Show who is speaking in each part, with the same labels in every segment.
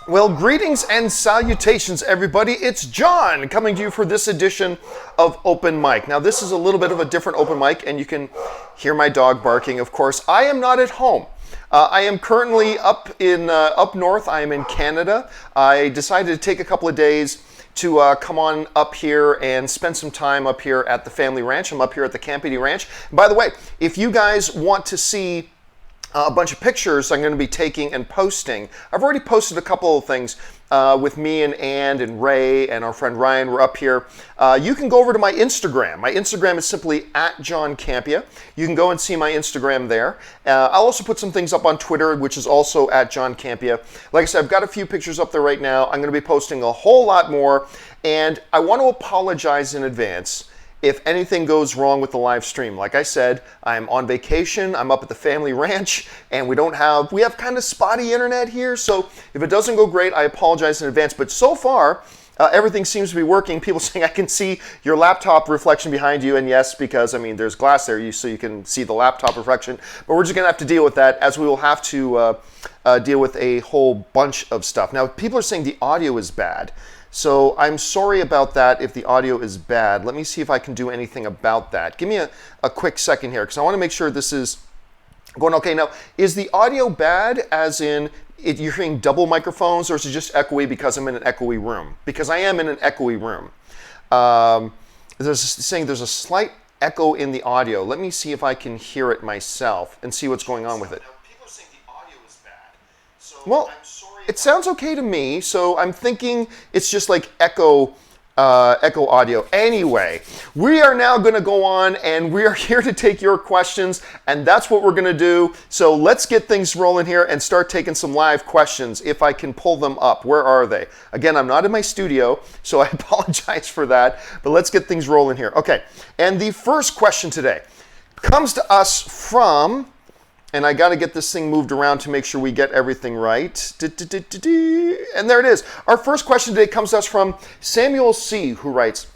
Speaker 1: Well, greetings and salutations, everybody. It's John coming to you for this edition of Open Mic. Now, this is a little bit of a different open mic, and you can hear my dog barking, of course. I am not at home. I am currently up north. I am in Canada. I decided to take a couple of days to come on up here and spend some time up here at the family ranch. I'm up here at the Campea Ranch. And by the way, if you guys want to see a bunch of pictures I'm going to be taking and posting. I've already posted a couple of things with me and Ann and Ray and our friend Ryan. We're up here. You can go over to my Instagram. My Instagram is simply @John Campea. You can go and see my Instagram there. I'll also put some things up on Twitter, which is also @John Campea. Like I said, I've got a few pictures up there right now. I'm going to be posting a whole lot more, and I want to apologize in advance if anything goes wrong with the live stream. Like I said, I'm on vacation, I'm up at the family ranch, and we have kind of spotty internet here, so if it doesn't go great, I apologize in advance. But so far, everything seems to be working. People saying I can see your laptop reflection behind you, and yes, because, I mean, there's glass there, so you can see the laptop reflection, but we're just gonna have to deal with that, as we will have to deal with a whole bunch of stuff. Now, people are saying the audio is bad. So I'm sorry about that if the audio is bad. Let me see if I can do anything about that. Give me a quick second here, because I want to make sure this is going okay. Now, is the audio bad as in you're hearing double microphones, or is it just echoey because I'm in an echoey room? Because I am in an echoey room. There's a slight echo in the audio. Let me see if I can hear it myself and see what's going on with it. Now, people are saying the audio is bad. So well, it sounds okay to me, so I'm thinking it's just like echo audio. Anyway, we are now going to go on, and we are here to take your questions, and that's what we're going to do. So let's get things rolling here and start taking some live questions, if I can pull them up. Where are they? Again, I'm not in my studio, so I apologize for that, but let's get things rolling here. Okay, and the first question today comes to us from... And I got to get this thing moved around to make sure we get everything right. And there it is. Our first question today comes to us from Samuel C., who writes,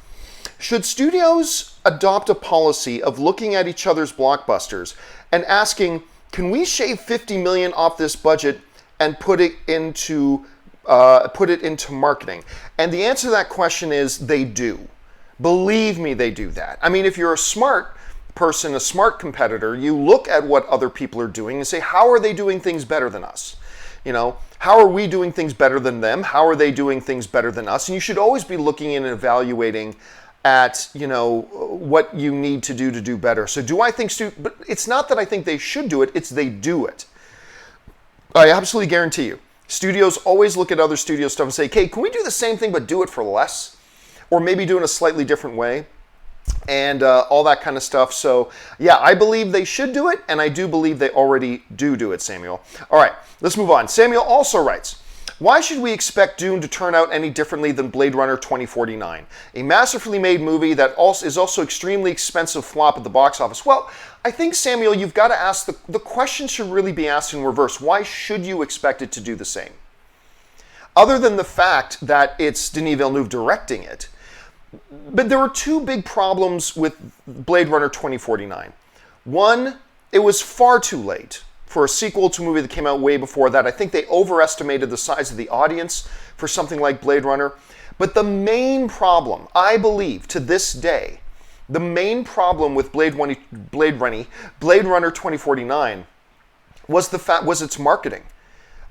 Speaker 1: should studios adopt a policy of looking at each other's blockbusters and asking, can we shave $50 million off this budget and put it into marketing? And the answer to that question is they do. Believe me, they do that. I mean, if you're a smart person, a smart competitor, you look at what other people are doing and say, how are they doing things better than us? You know, how are we doing things better than them? How are they doing things better than us? And you should always be looking in and evaluating at, you know, what you need to do better. So do I think, but it's not that I think they should do it, it's they do it. I absolutely guarantee you. Studios always look at other studio stuff and say, okay, can we do the same thing but do it for less? Or maybe do it in a slightly different way? And all that kind of stuff. So, yeah, I believe they should do it, and I do believe they already do it, Samuel. All right, let's move on. Samuel also writes, why should we expect Dune to turn out any differently than Blade Runner 2049? A masterfully made movie that is also extremely expensive flop at the box office. Well, I think, Samuel, you've got to ask, the question should really be asked in reverse. Why should you expect it to do the same? Other than the fact that it's Denis Villeneuve directing it. But there were two big problems with Blade Runner 2049. One, it was far too late for a sequel to a movie that came out way before that. I think they overestimated the size of the audience for something like Blade Runner. But the main problem, I believe, to this day, the main problem with Blade Runner 2049 was its marketing.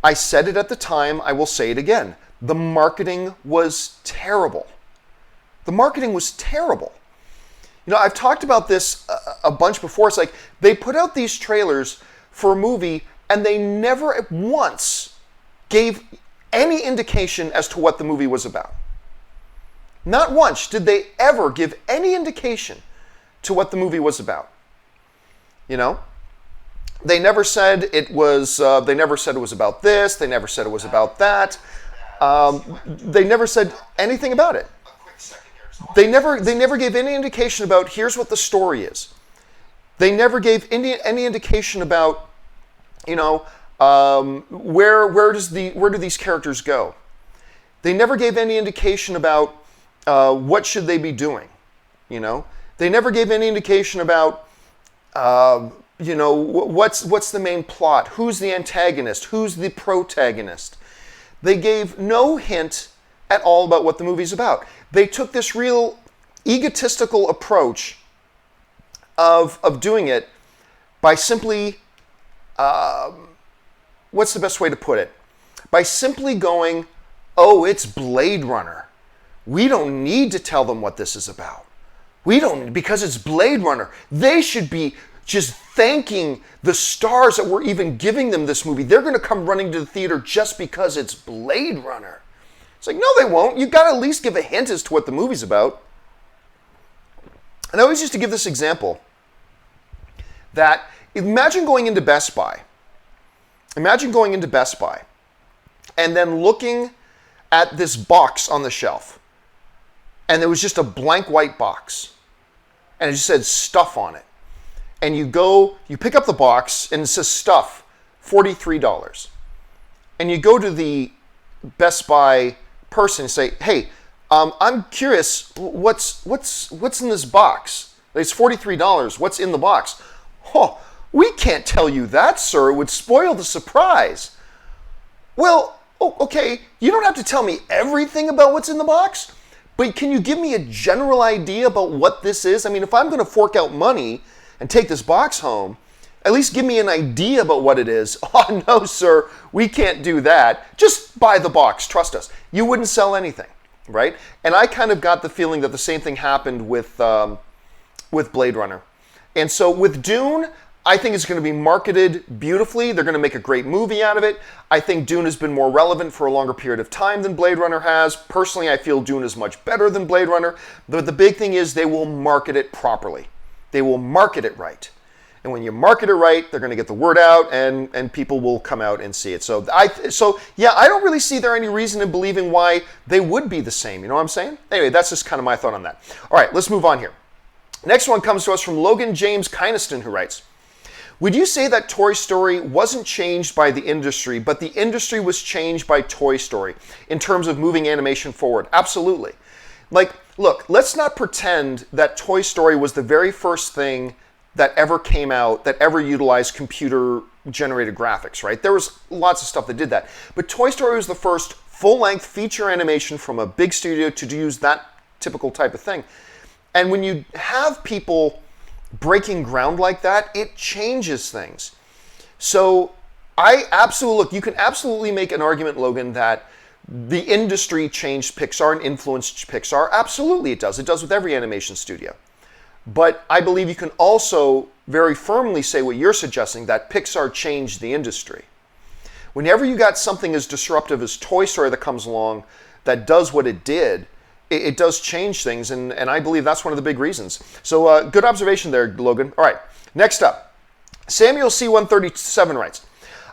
Speaker 1: I said it at the time, I will say it again. The marketing was terrible. The marketing was terrible. You know, I've talked about this a bunch before. It's like they put out these trailers for a movie and they never once gave any indication as to what the movie was about. Not once did they ever give any indication to what the movie was about. You know? They never said it was. They never said it was about this. They never said it was about that. They never said anything about it. They never gave any indication about here's what the story is. They never gave any indication about, you know, where do these characters go. They never gave any indication about what should they be doing. You know, they never gave any indication about you know, what's the main plot, who's the antagonist, who's the protagonist. They gave no hint at all about what the movie's about. They took this real egotistical approach of doing it by simply, what's the best way to put it? By simply going, oh, it's Blade Runner. We don't need to tell them what this is about. We don't, because it's Blade Runner. They should be just thanking the stars that were even giving them this movie. They're going to come running to the theater just because it's Blade Runner. It's like, no, they won't. You've got to at least give a hint as to what the movie's about. And I always used to give this example that imagine going into Best Buy. Imagine going into Best Buy and then looking at this box on the shelf. And there was just a blank white box. And it just said stuff on it. And you pick up the box and it says stuff, $43. And you go to the Best Buy person and say, hey, I'm curious, what's in this box? It's $43. What's in the box? Oh, we can't tell you that, sir. It would spoil the surprise. Well, okay, you don't have to tell me everything about what's in the box, but can you give me a general idea about what this is? I mean, if I'm going to fork out money and take this box home, at least give me an idea about what it is. Oh, no, sir, we can't do that. Just buy the box. Trust us. You wouldn't sell anything, right? And I kind of got the feeling that the same thing happened with Blade Runner. And so with Dune, I think it's going to be marketed beautifully. They're going to make a great movie out of it. I think Dune has been more relevant for a longer period of time than Blade Runner has. Personally, I feel Dune is much better than Blade Runner. But the big thing is they will market it properly. They will market it right. And when you market it right, they're going to get the word out and people will come out and see it. So I don't really see there any reason in believing why they would be the same. You know what I'm saying? Anyway, that's just kind of my thought on that. All right, let's move on here. Next one comes to us from Logan James Kynaston, who writes, would you say that Toy Story wasn't changed by the industry, but the industry was changed by Toy Story in terms of moving animation forward? Absolutely. Like, look, let's not pretend that Toy Story was the very first thing that ever came out that ever utilized computer-generated graphics, right? There was lots of stuff that did that. But Toy Story was the first full-length feature animation from a big studio to use that typical type of thing. And when you have people breaking ground like that, it changes things. So you can absolutely make an argument, Logan, that the industry changed Pixar and influenced Pixar. Absolutely it does. It does with every animation studio. But I believe you can also very firmly say what you're suggesting, that Pixar changed the industry. Whenever you got something as disruptive as Toy Story that comes along that does what it did, it does change things, and I believe that's one of the big reasons. So good observation there, Logan. All right, next up. Samuel C137 writes,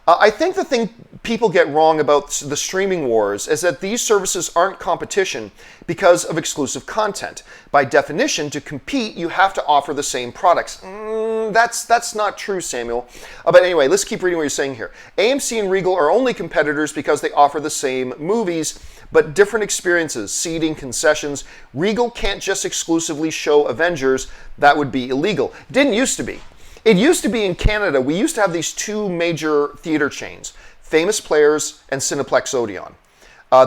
Speaker 1: I think the thing people get wrong about the streaming wars is that these services aren't competition because of exclusive content. By definition, to compete, you have to offer the same products. That's not true, Samuel. But anyway, let's keep reading what you're saying here. AMC and Regal are only competitors because they offer the same movies, but different experiences, seating, concessions. Regal can't just exclusively show Avengers. That would be illegal. It didn't used to be. It used to be in Canada, we used to have these two major theater chains, Famous Players and Cineplex Odeon.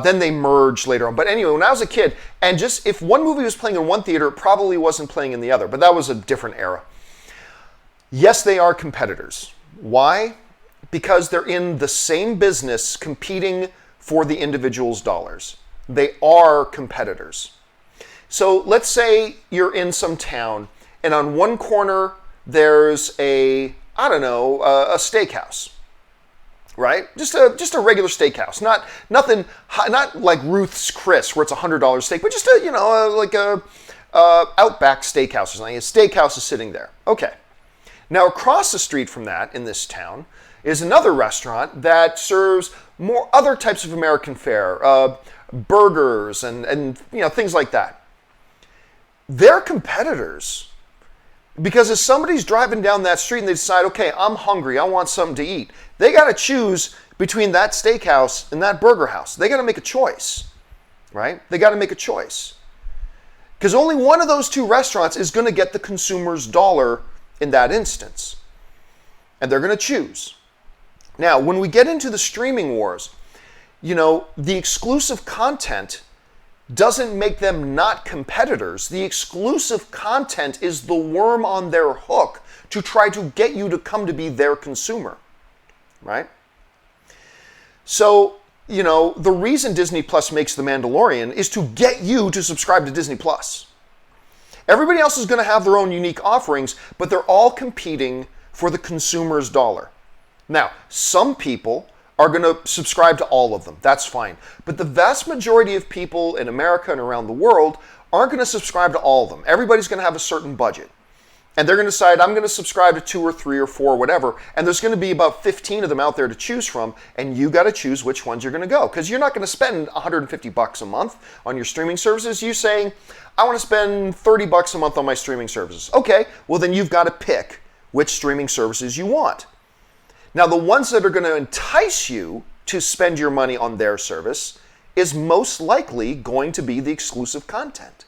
Speaker 1: Then they merged later on. But anyway, when I was a kid, and just if one movie was playing in one theater, it probably wasn't playing in the other. But that was a different era. Yes, they are competitors. Why? Because they're in the same business competing for the individual's dollars. They are competitors. So let's say you're in some town, and on one corner there's a steakhouse, right? Just a regular steakhouse, not like Ruth's Chris where it's $100 steak, but just a Outback Steakhouse or something. A steakhouse is sitting there. Okay. Now across the street from that in this town is another restaurant that serves more other types of American fare, burgers and things like that. They're competitors. Because if somebody's driving down that street and they decide, okay, I'm hungry, I want something to eat, they got to choose between that steakhouse and that burger house. They got to make a choice, right? They got to make a choice. Because only one of those two restaurants is going to get the consumer's dollar in that instance. And they're going to choose. Now, when we get into the streaming wars, the exclusive content doesn't make them not competitors. The exclusive content is the worm on their hook to try to get you to come to be their consumer, right? So, the reason Disney Plus makes The Mandalorian is to get you to subscribe to Disney Plus. Everybody else is going to have their own unique offerings, but they're all competing for the consumer's dollar. Now, some people are going to subscribe to all of them. That's fine. But the vast majority of people in America and around the world aren't going to subscribe to all of them. Everybody's going to have a certain budget. And they're going to decide, I'm going to subscribe to 2 or 3 or 4, whatever. And there's going to be about 15 of them out there to choose from. And you got to choose which ones you're going to go. Because you're not going to spend $150 a month on your streaming services. You're saying, I want to spend $30 a month on my streaming services. Okay, well then you've got to pick which streaming services you want. Now, the ones that are going to entice you to spend your money on their service is most likely going to be the exclusive content.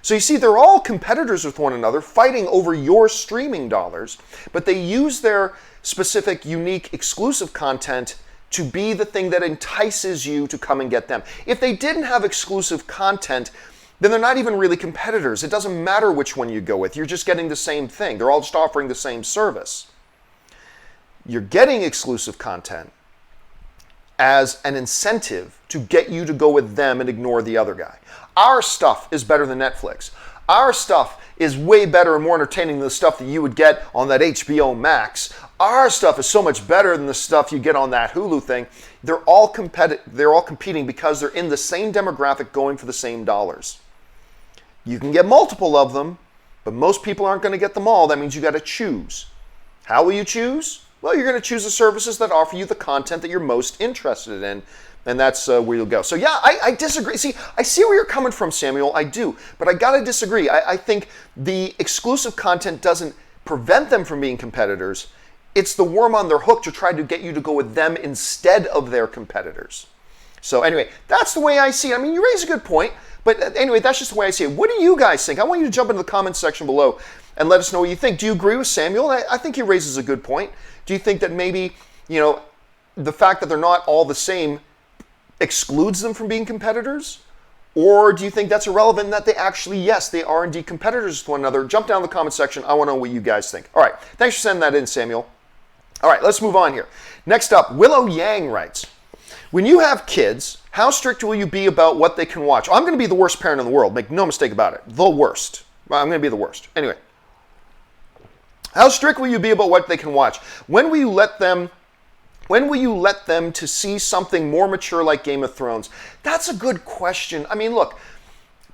Speaker 1: So you see, they're all competitors with one another, fighting over your streaming dollars, but they use their specific, unique, exclusive content to be the thing that entices you to come and get them. If they didn't have exclusive content, then they're not even really competitors. It doesn't matter which one you go with. You're just getting the same thing. They're all just offering the same service. You're getting exclusive content as an incentive to get you to go with them and ignore the other guy. Our stuff is better than Netflix. Our stuff is way better and more entertaining than the stuff that you would get on that HBO Max. Our stuff is so much better than the stuff you get on that Hulu thing. They're all competing because they're in the same demographic going for the same dollars. You can get multiple of them, but most people aren't going to get them all. That means you got to choose. How will you choose? Well, you're going to choose the services that offer you the content that you're most interested in, and that's where you'll go. So yeah, I disagree. See, I see where you're coming from, Samuel. I do, but I got to disagree. I think the exclusive content doesn't prevent them from being competitors. It's the worm on their hook to try to get you to go with them instead of their competitors. So anyway, that's the way I see it. I mean, you raise a good point, but anyway, that's just the way I see it. What do you guys think? I want you to jump into the comments section below and let us know what you think. Do you agree with Samuel? I think he raises a good point. Do you think that maybe, the fact that they're not all the same excludes them from being competitors? Or do you think that's irrelevant, that they actually, yes, they are indeed competitors with one another? Jump down in the comment section. I want to know what you guys think. All right. Thanks for sending that in, Samuel. All right, let's move on here. Next up, Willow Yang writes, when you have kids, how strict will you be about what they can watch? I'm going to be the worst parent in the world. Make no mistake about it. The worst. I'm going to be the worst. Anyway. How strict will you be about what they can watch? When will you let them to see something more mature like Game of Thrones? That's a good question. I mean, look,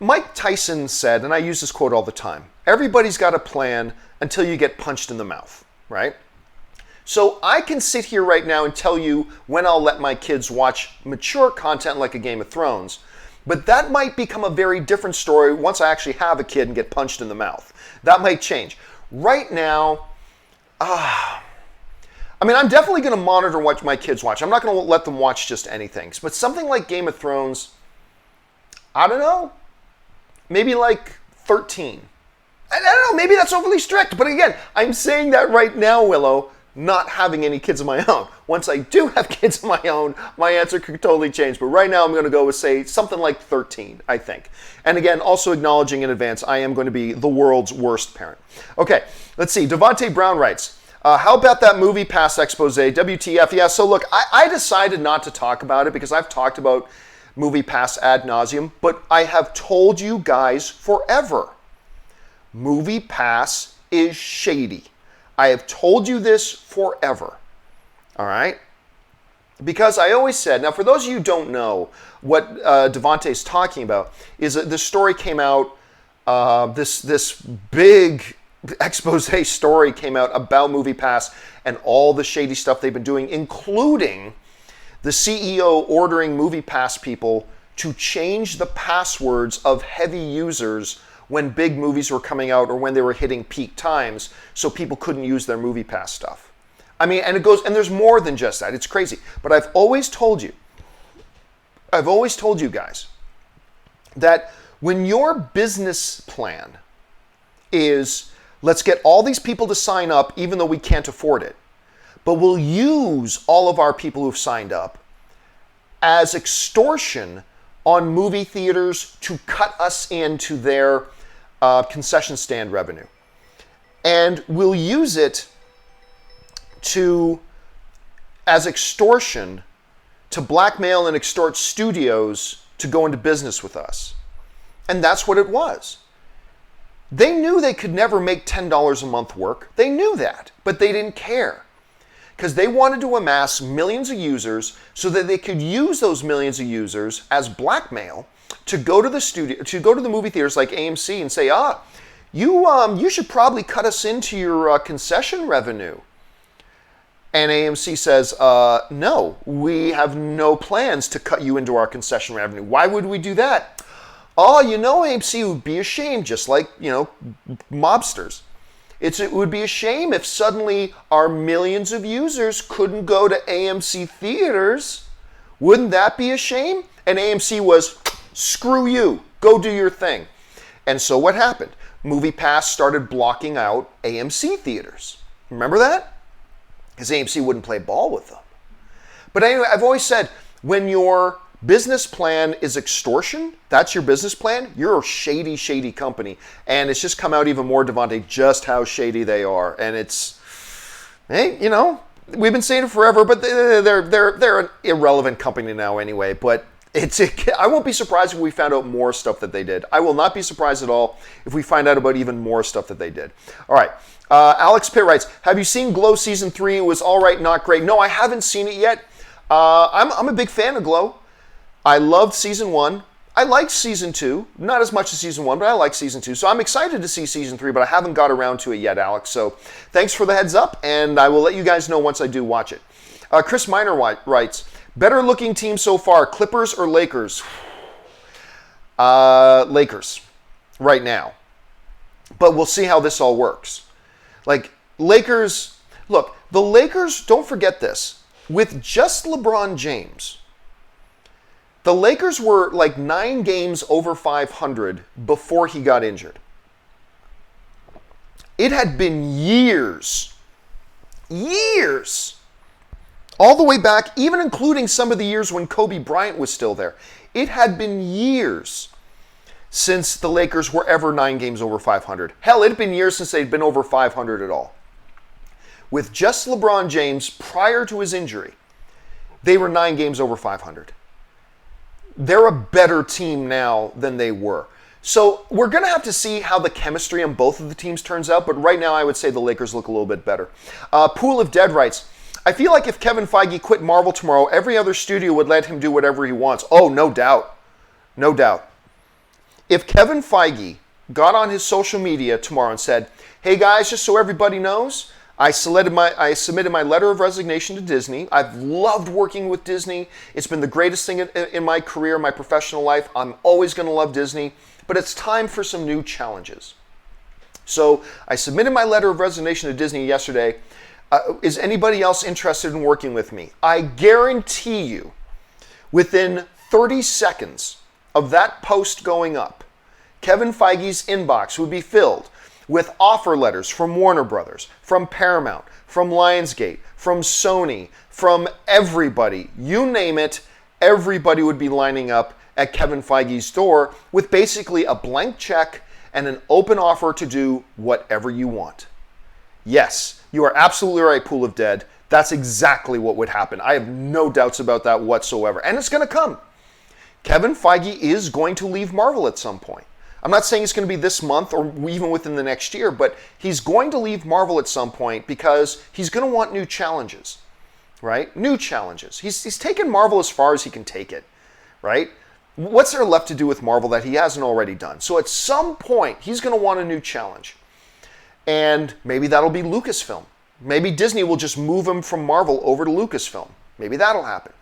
Speaker 1: Mike Tyson said, and I use this quote all the time, everybody's got a plan until you get punched in the mouth, right? So I can sit here right now and tell you when I'll let my kids watch mature content like a Game of Thrones, but that might become a very different story once I actually have a kid and get punched in the mouth. That might change. Right now, I'm definitely going to monitor what my kids watch. I'm not going to let them watch just anything. But something like Game of Thrones, I don't know, maybe like 13. I don't know, maybe that's overly strict. But again, I'm saying that right now, Willow, not having any kids of my own. Once I do have kids of my own, my answer could totally change. But right now I'm going to go with, say, something like 13, I think. And again, also acknowledging in advance, I am going to be the world's worst parent. Okay, let's see. Devontae Brown writes, how about that MoviePass expose? WTF? Yeah, so look, I decided not to talk about it because I've talked about MoviePass ad nauseum, but I have told you guys forever, MoviePass is shady. I have told you this forever, all right? Because I always said, now for those of you who don't know what Devontae's talking about, is that this story came out, this big expose story came out about MoviePass and all the shady stuff they've been doing, including the CEO ordering MoviePass people to change the passwords of heavy users when big movies were coming out or when they were hitting peak times, so people couldn't use their MoviePass stuff. I mean, and it goes, and there's more than just that. It's crazy. But I've always told you guys, that when your business plan is, let's get all these people to sign up even though we can't afford it, but we'll use all of our people who've signed up as extortion on movie theaters to cut us into their concession stand revenue. And we'll use it as extortion to blackmail and extort studios to go into business with us. And that's what it was. They knew they could never make $10 a month work. They knew that, but they didn't care. Because they wanted to amass millions of users so that they could use those millions of users as blackmail to go to the studio, to go to the movie theaters like AMC and say, you should probably cut us into your concession revenue. And AMC says, no, we have no plans to cut you into our concession revenue. Why would we do that? Oh, AMC would be ashamed, just like, mobsters. It would be a shame if suddenly our millions of users couldn't go to AMC theaters. Wouldn't that be a shame? And AMC was, screw you, go do your thing. And so what happened? MoviePass started blocking out AMC theaters. Remember that? Because AMC wouldn't play ball with them. But anyway, I've always said, when your business plan is extortion, that's your business plan, you're a shady, shady company. And it's just come out even more, Devontae, just how shady they are. And it's, hey, we've been saying it forever, but they're an irrelevant company now anyway. But I won't be surprised if we found out more stuff that they did. I will not be surprised at all if we find out about even more stuff that they did. All right. Alex Pitt writes, have you seen Glow Season 3? It was all right, not great. No, I haven't seen it yet. I'm a big fan of Glow. I loved Season 1. I liked Season 2. Not as much as Season 1, but I like Season 2. So I'm excited to see Season 3, but I haven't got around to it yet, Alex. So thanks for the heads up, and I will let you guys know once I do watch it. Chris Miner writes, better looking team so far, Clippers or Lakers? Lakers, right now. But we'll see how this all works. Like, Lakers, look, the Lakers, don't forget this, with just LeBron James, the Lakers were like 9 games over 500 before he got injured. It had been years, all the way back, even including some of the years when Kobe Bryant was still there. It had been years since the Lakers were ever 9 games over 500. Hell, it had been years since they'd been over 500 at all. With just LeBron James prior to his injury, they were 9 games over 500. They're a better team now than they were. So we're going to have to see how the chemistry on both of the teams turns out, but right now I would say the Lakers look a little bit better. Pool of Dead writes, I feel like if Kevin Feige quit Marvel tomorrow, every other studio would let him do whatever he wants. Oh, no doubt. No doubt. If Kevin Feige got on his social media tomorrow and said, hey guys, just so everybody knows, I submitted my letter of resignation to Disney. I've loved working with Disney. It's been the greatest thing in my career, my professional life. I'm always going to love Disney, but it's time for some new challenges. So I submitted my letter of resignation to Disney yesterday. Is anybody else interested in working with me? I guarantee you, within 30 seconds of that post going up, Kevin Feige's inbox would be filled with offer letters from Warner Brothers, from Paramount, from Lionsgate, from Sony, from everybody. You name it, everybody would be lining up at Kevin Feige's door with basically a blank check and an open offer to do whatever you want. Yes, you are absolutely right, Pool of Dead. That's exactly what would happen. I have no doubts about that whatsoever. And it's going to come. Kevin Feige is going to leave Marvel at some point. I'm not saying it's going to be this month or even within the next year, but he's going to leave Marvel at some point because he's going to want new challenges, right? New challenges. He's taken Marvel as far as he can take it, right? What's there left to do with Marvel that he hasn't already done? So at some point, he's going to want a new challenge. And maybe that'll be Lucasfilm. Maybe Disney will just move him from Marvel over to Lucasfilm. Maybe that'll happen.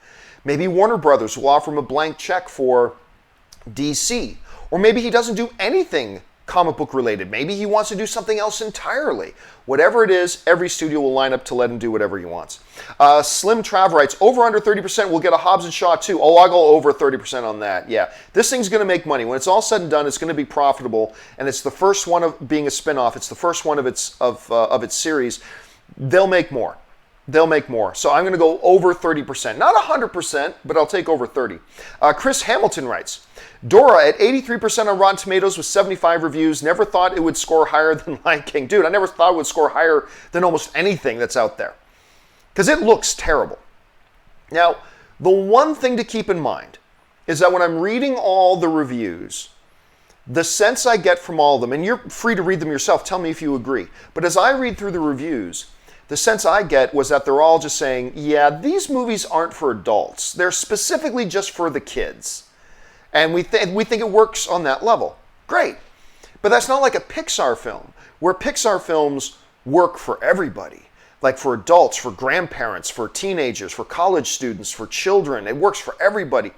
Speaker 1: Maybe Warner Brothers will offer him a blank check for DC. Or maybe he doesn't do anything comic book related. Maybe he wants to do something else entirely. Whatever it is, every studio will line up to let him do whatever he wants. Slim Trav writes, over under 30%, we'll get a Hobbs and Shaw too. Oh, I'll go over 30% on that. Yeah, this thing's going to make money. When it's all said and done, it's going to be profitable. And it's the first one of being a spinoff. It's the first one of its series. They'll make more. They'll make more. So I'm going to go over 30%. Not 100%, but I'll take over 30. Chris Hamilton writes, Dora at 83% on Rotten Tomatoes with 75 reviews. Never thought it would score higher than Lion King. Dude, I never thought it would score higher than almost anything that's out there. Because it looks terrible. Now, the one thing to keep in mind is that when I'm reading all the reviews, the sense I get from all of them, and you're free to read them yourself, tell me if you agree, but as I read through the reviews, the sense I get was that they're all just saying, yeah, these movies aren't for adults. They're specifically just for the kids. And we think it works on that level. Great. But that's not like a Pixar film, where Pixar films work for everybody. Like for adults, for grandparents, for teenagers, for college students, for children. It works for everybody.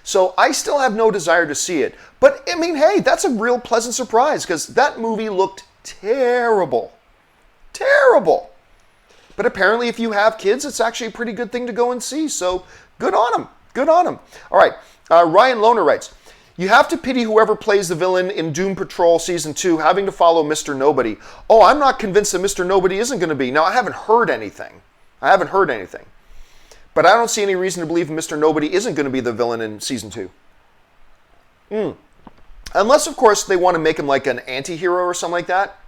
Speaker 1: So I still have no desire to see it. But I mean, hey, that's a real pleasant surprise because that movie looked terrible. Terrible. But apparently if you have kids, it's actually a pretty good thing to go and see. So good on them. Good on them. All right. Ryan Lohner writes, you have to pity whoever plays the villain in Doom Patrol Season 2 having to follow Mr. Nobody. Oh, I'm not convinced that Mr. Nobody isn't going to be. Now, I haven't heard anything. But I don't see any reason to believe Mr. Nobody isn't going to be the villain in Season 2. Unless, of course, they want to make him like an anti-hero or something like that.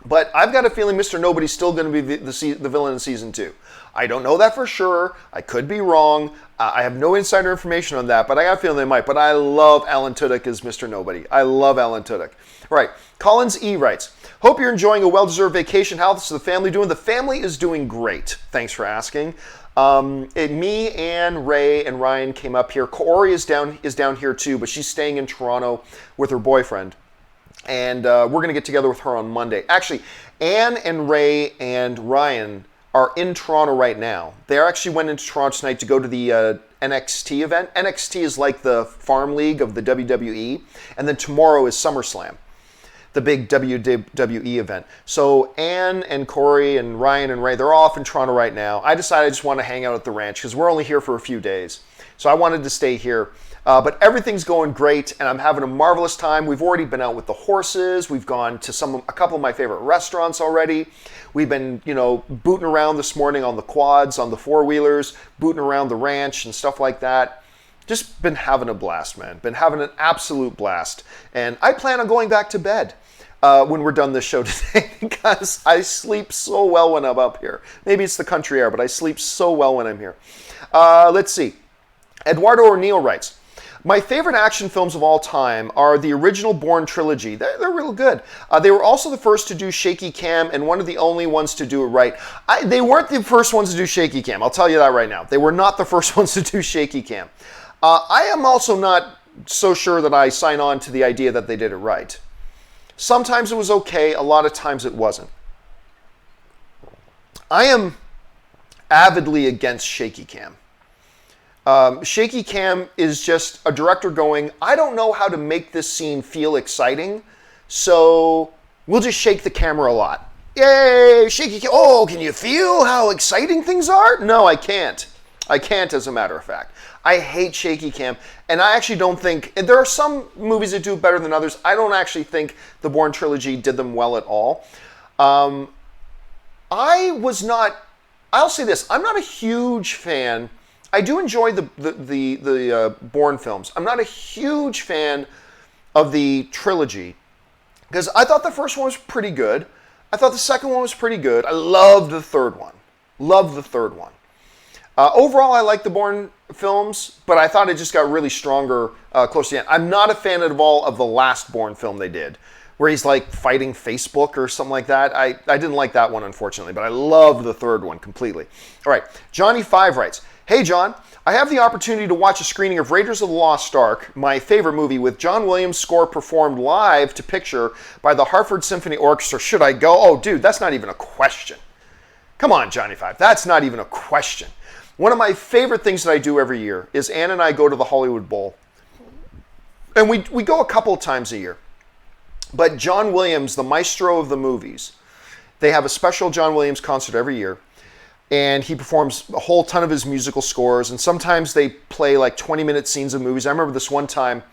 Speaker 1: But I've got a feeling Mr. Nobody's still going to be the villain in Season 2. I don't know that for sure. I could be wrong. I have no insider information on that, but I got a feeling they might. But I love Alan Tudyk as Mr. Nobody. I love Alan Tudyk. All right. Collins E. writes, hope you're enjoying a well-deserved vacation. How's the family doing? The family is doing great. Thanks for asking. Me, Anne, Ray, and Ryan came up here. Corey is down here too, but she's staying in Toronto with her boyfriend. And we're going to get together with her on Monday. Actually, Anne and Ray and Ryan are in Toronto right now. They actually went into Toronto tonight to go to the NXT event. NXT is like the Farm League of the WWE. And then tomorrow is SummerSlam, the big WWE event. So Anne and Corey and Ryan and Ray, they're off in Toronto right now. I decided I just want to hang out at the ranch because we're only here for a few days. So I wanted to stay here. But everything's going great, and I'm having a marvelous time. We've already been out with the horses. We've gone to a couple of my favorite restaurants already. We've been, booting around this morning on the quads, on the four-wheelers, booting around the ranch and stuff like that. Just been having a blast, man. Been having an absolute blast. And I plan on going back to bed when we're done this show today because I sleep so well when I'm up here. Maybe it's the country air, but I sleep so well when I'm here. Let's see. Eduardo O'Neill writes, my favorite action films of all time are the original Bourne trilogy. They're real good. They were also the first to do shaky cam and one of the only ones to do it right. They weren't the first ones to do shaky cam. I'll tell you that right now. They were not the first ones to do shaky cam. I am also not so sure that I sign on to the idea that they did it right. Sometimes it was okay. A lot of times it wasn't. I am avidly against shaky cam. Shaky cam is just a director going, I don't know how to make this scene feel exciting, so we'll just shake the camera a lot. Yay, shaky cam. Oh, can you feel how exciting things are? No, I can't. I can't, as a matter of fact. I hate shaky cam, and I actually don't think, and there are some movies that do it better than others. I don't actually think the Bourne trilogy did them well at all. I'll say this, I'm not a huge fan. I do enjoy the Bourne films. I'm not a huge fan of the trilogy because I thought the first one was pretty good. I thought the second one was pretty good. I loved the third one. Overall, I like the Bourne films, but I thought it just got really stronger close to the end. I'm not a fan at all of the last Bourne film they did, where he's like fighting Facebook or something like that. I didn't like that one, unfortunately, but I loved the third one completely. All right, Johnny 5 writes, hey, John, I have the opportunity to watch a screening of Raiders of the Lost Ark, my favorite movie, with John Williams' score performed live to picture by the Hartford Symphony Orchestra. Should I go? Oh, dude, that's not even a question. Come on, Johnny 5. That's not even a question. One of my favorite things that I do every year is Ann and I go to the Hollywood Bowl. And we go a couple of times a year. But John Williams, the maestro of the movies, they have a special John Williams concert every year. And he performs a whole ton of his musical scores. And sometimes they play like 20-minute scenes of movies. I remember this one time,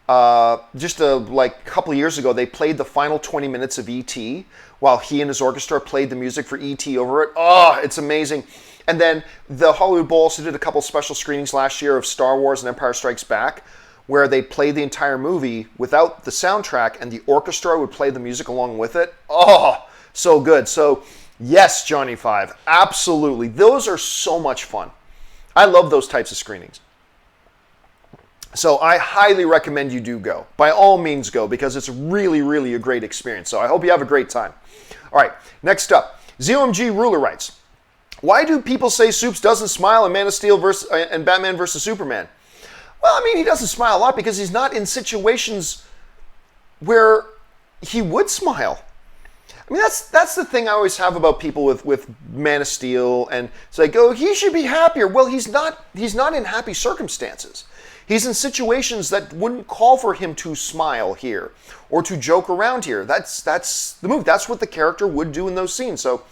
Speaker 1: just like a couple of years ago, they played the final 20 minutes of E.T. while he and his orchestra played the music for E.T. over it. Oh, it's amazing. And then the Hollywood Bowl also did a couple special screenings last year of Star Wars and Empire Strikes Back, where they played the entire movie without the soundtrack, and the orchestra would play the music along with it. Oh, so good. So, yes, Johnny Five, absolutely. Those are so much fun. I love those types of screenings. So I highly recommend you do go. By all means go, because it's really, really a great experience. So I hope you have a great time. All right, next up, ZOMG Ruler writes, why do people say Soups doesn't smile in Man of Steel and Batman vs. Superman? Well, I mean, he doesn't smile a lot because he's not in situations where he would smile. I mean, that's the thing I always have about people with Man of Steel, and it's like, oh, he should be happier. Well, he's not in happy circumstances. He's in situations that wouldn't call for him to smile here or to joke around here. That's the move. That's what the character would do in those scenes. So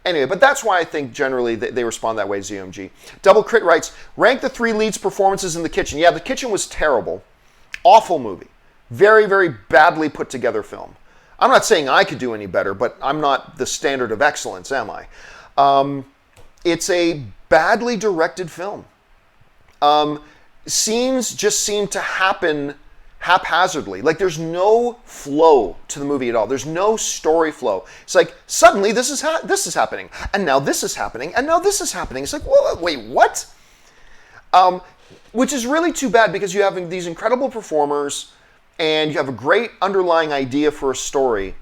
Speaker 1: anyway, but that's why I think generally they respond that way, ZOMG. Double Crit writes, rank the 3 leads' performances in The Kitchen. Yeah, The Kitchen was terrible. Awful movie. Very, very badly put together film. I'm not saying I could do any better, but I'm not the standard of excellence, am I? It's a badly directed film. Scenes just seem to happen haphazardly. Like, there's no flow to the movie at all. There's no story flow. It's like, suddenly this is happening, and now this is happening, and now this is happening. It's like, whoa, wait, what? Which is really too bad, because you have these incredible performers, and you have a great underlying idea for a story,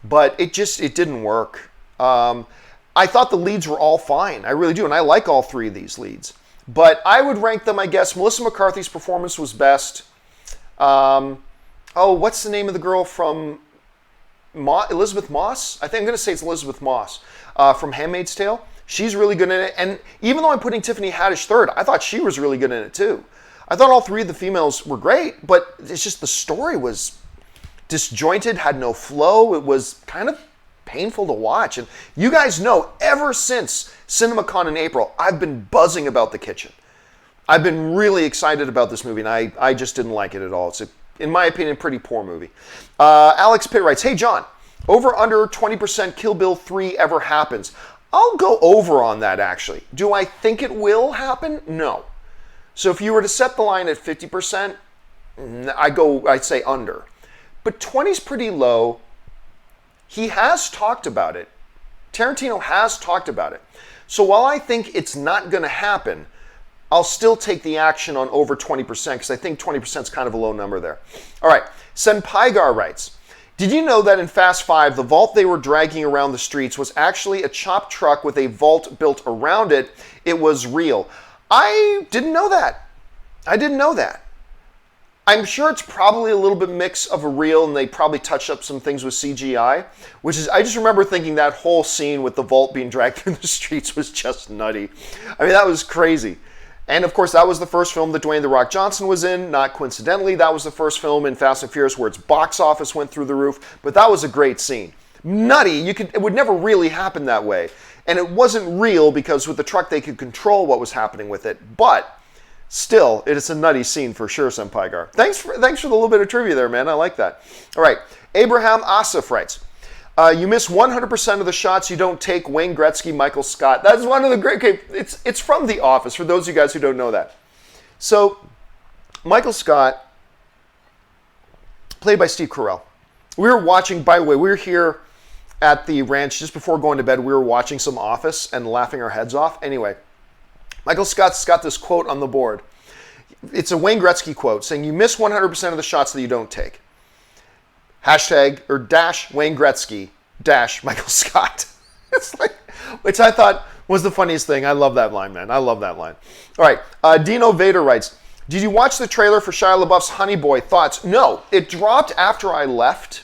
Speaker 1: but it didn't work. I thought the leads were all fine. I really do, and I like all 3 of these leads. But I would rank them, I guess. Melissa McCarthy's performance was best. What's the name of the girl from Elizabeth Moss? I think I'm going to say it's Elizabeth Moss from Handmaid's Tale. She's really good in it. And even though I'm putting Tiffany Haddish third, I thought she was really good in it too. I thought all 3 of the females were great, but it's just the story was disjointed, had no flow. It was kind of painful to watch. And you guys know, ever since CinemaCon in April, I've been buzzing about The Kitchen. I've been really excited about this movie, and I just didn't like it at all. It's, in my opinion, a pretty poor movie. Alex Pitt writes, hey, John, over under 20% Kill Bill 3 ever happens. I'll go over on that, actually. Do I think it will happen? No. So if you were to set the line at 50%, I'd say under. But 20 is pretty low. He has talked about it. Tarantino has talked about it. So while I think it's not going to happen, I'll still take the action on over 20% because I think 20% is kind of a low number there. All right, Senpaigar writes, did you know that in Fast 5, the vault they were dragging around the streets was actually a chopped truck with a vault built around it? It was real. I didn't know that. I didn't know that. I'm sure it's probably a little bit mix of a real, and they probably touched up some things with CGI, which is, I just remember thinking that whole scene with the vault being dragged through the streets was just nutty. I mean, that was crazy. And of course, that was the first film that Dwayne "The Rock" Johnson was in. Not coincidentally, that was the first film in Fast and Furious where its box office went through the roof, but that was a great scene. Nutty, it would never really happen that way. And it wasn't real because with the truck they could control what was happening with it, but still, it is a nutty scene for sure, Senpaigar. Thanks for the little bit of trivia there, man. I like that. All right. Abraham Asif writes, you miss 100% of the shots you don't take. Wayne Gretzky, Michael Scott. That's one of the great... Okay, it's from The Office, for those of you guys who don't know that. So, Michael Scott, played by Steve Carell. We were watching, by the way, we were here at the ranch just before going to bed. We were watching some Office and laughing our heads off. Anyway, Michael Scott's got this quote on the board. It's a Wayne Gretzky quote saying, you miss 100% of the shots that you don't take. Hashtag or dash Wayne Gretzky dash Michael Scott. It's like, which I thought was the funniest thing. I love that line, man. I love that line. All right. Dino Vader writes, did you watch the trailer for Shia LaBeouf's Honey Boy? Thoughts? No. It dropped after I left.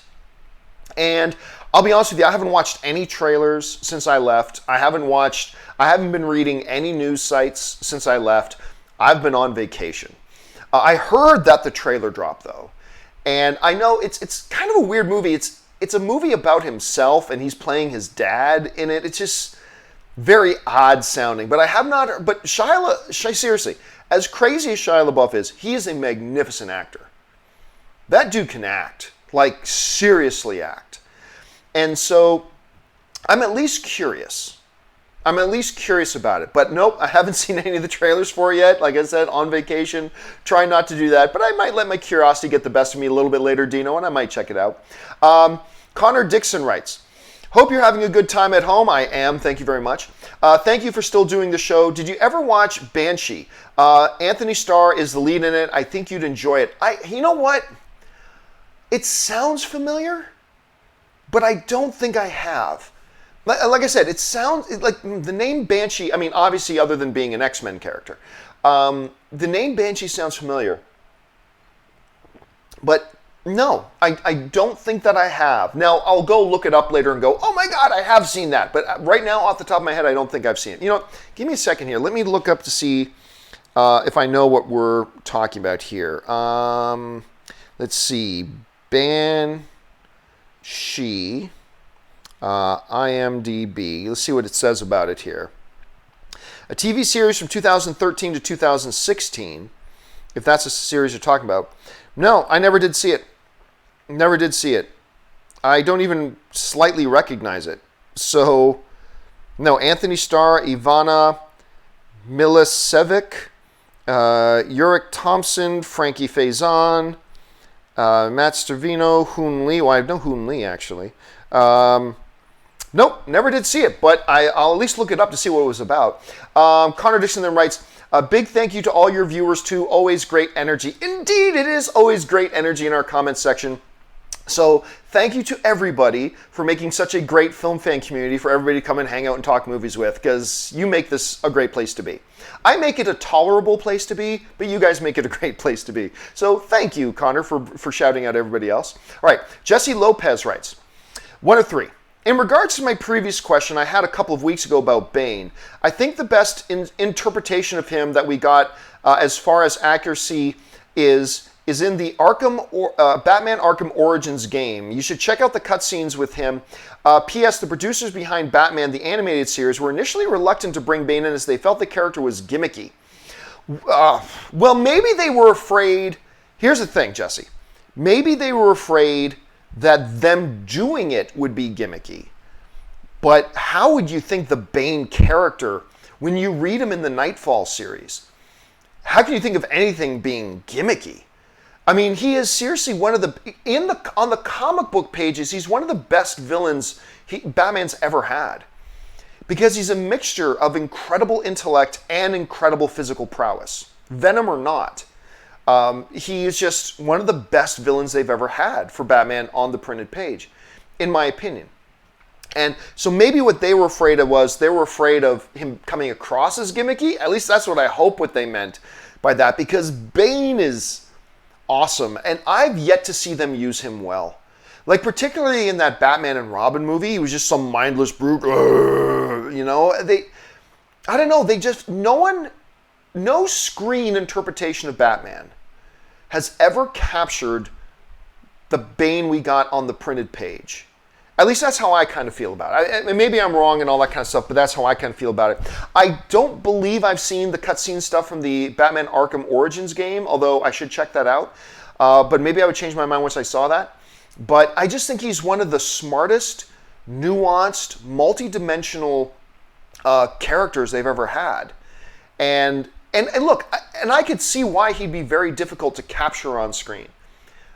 Speaker 1: And I'll be honest with you, I haven't watched any trailers since I left. I haven't been reading any news sites since I left. I've been on vacation. I heard that the trailer dropped, though. And I know it's kind of a weird movie. It's a movie about himself, and he's playing his dad in it. It's just very odd sounding. But I have not... But seriously, as crazy as Shia LaBeouf is, he is a magnificent actor. That dude can act, like seriously act. And so I'm at least curious. I'm at least curious about it. But nope, I haven't seen any of the trailers for it yet. Like I said, on vacation, try not to do that. But I might let my curiosity get the best of me a little bit later, Dino, and I might check it out. Connor Dixon writes, hope you're having a good time at home. I am. Thank you very much. Thank you for still doing the show. Did you ever watch Banshee? Anthony Starr is the lead in it. I think you'd enjoy it. You know what? It sounds familiar, but I don't think I have. Like I said, it sounds like the name Banshee. I mean, obviously, other than being an X-Men character, the name Banshee sounds familiar. But no, I don't think that I have. Now, I'll go look it up later and go, oh my God, I have seen that. But right now, off the top of my head, I don't think I've seen it. You know, give me a second here. Let me look up to see if I know what we're talking about here. Let's see. Banshee. IMDb. Let's see what it says about it here. A TV series from 2013 to 2016, if that's a series you're talking about. No, I never did see it. Never did see it. I don't even slightly recognize it. So, no, Anthony Starr, Ivana Milicevic, Ulrich Thompson, Frankie Faison, Matt Stervino, Hoon Lee. Well, I know Hoon Lee, actually. Nope, never did see it, but I'll at least look it up to see what it was about. Connor Dixon then writes, a big thank you to all your viewers too. Always great energy. Indeed, it is always great energy in our comments section. So thank you to everybody for making such a great film fan community for everybody to come and hang out and talk movies with, because you make this a great place to be. I make it a tolerable place to be, but you guys make it a great place to be. So thank you, Connor, for shouting out everybody else. All right, Jesse Lopez writes, 1 of 3. In regards to my previous question I had a couple of weeks ago about Bane, I think the best interpretation of him that we got as far as accuracy is in the Batman Arkham Origins game. You should check out the cutscenes with him. P.S. The producers behind Batman, the animated series, were initially reluctant to bring Bane in as they felt the character was gimmicky. Well, maybe they were afraid. Here's the thing, Jesse. Maybe they were afraid that them doing it would be gimmicky. But how would you think the Bane character, when you read him in the Nightfall series, how can you think of anything being gimmicky? I mean, he is seriously one of the, on the comic book pages, he's one of the best villains Batman's ever had. Because he's a mixture of incredible intellect and incredible physical prowess. Venom or not. He is just one of the best villains they've ever had for Batman on the printed page, in my opinion. And so maybe what they were afraid of was they were afraid of him coming across as gimmicky. At least that's what I hope what they meant by that, because Bane is awesome, and I've yet to see them use him well. Like, particularly in that Batman and Robin movie, he was just some mindless brute. You know, I don't know, they just, no screen interpretation of Batman has ever captured the Bane we got on the printed page. At least that's how I kind of feel about it. Maybe I'm wrong and all that kind of stuff, but that's how I kind of feel about it. I don't believe I've seen the cutscene stuff from the Batman Arkham Origins game, although I should check that out. But maybe I would change my mind once I saw that. But I just think he's one of the smartest, nuanced, multi-dimensional characters they've ever had. And look, I could see why he'd be very difficult to capture on screen.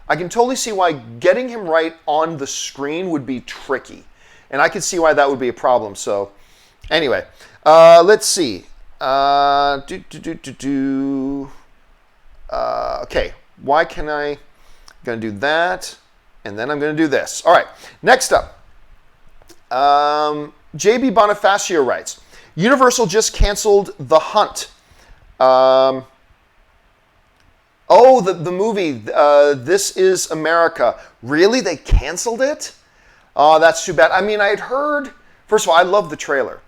Speaker 1: I can totally see why getting him right on the screen would be tricky. And I could see why that would be a problem. So, anyway, let's see. Okay, why can I'm going to do that, and then I'm going to do this. All right, next up. JB Bonifacio writes, Universal just canceled The Hunt. The movie, This Is America. Really? They canceled it? Oh, that's too bad. I mean, I had heard, first of all, I love the trailer.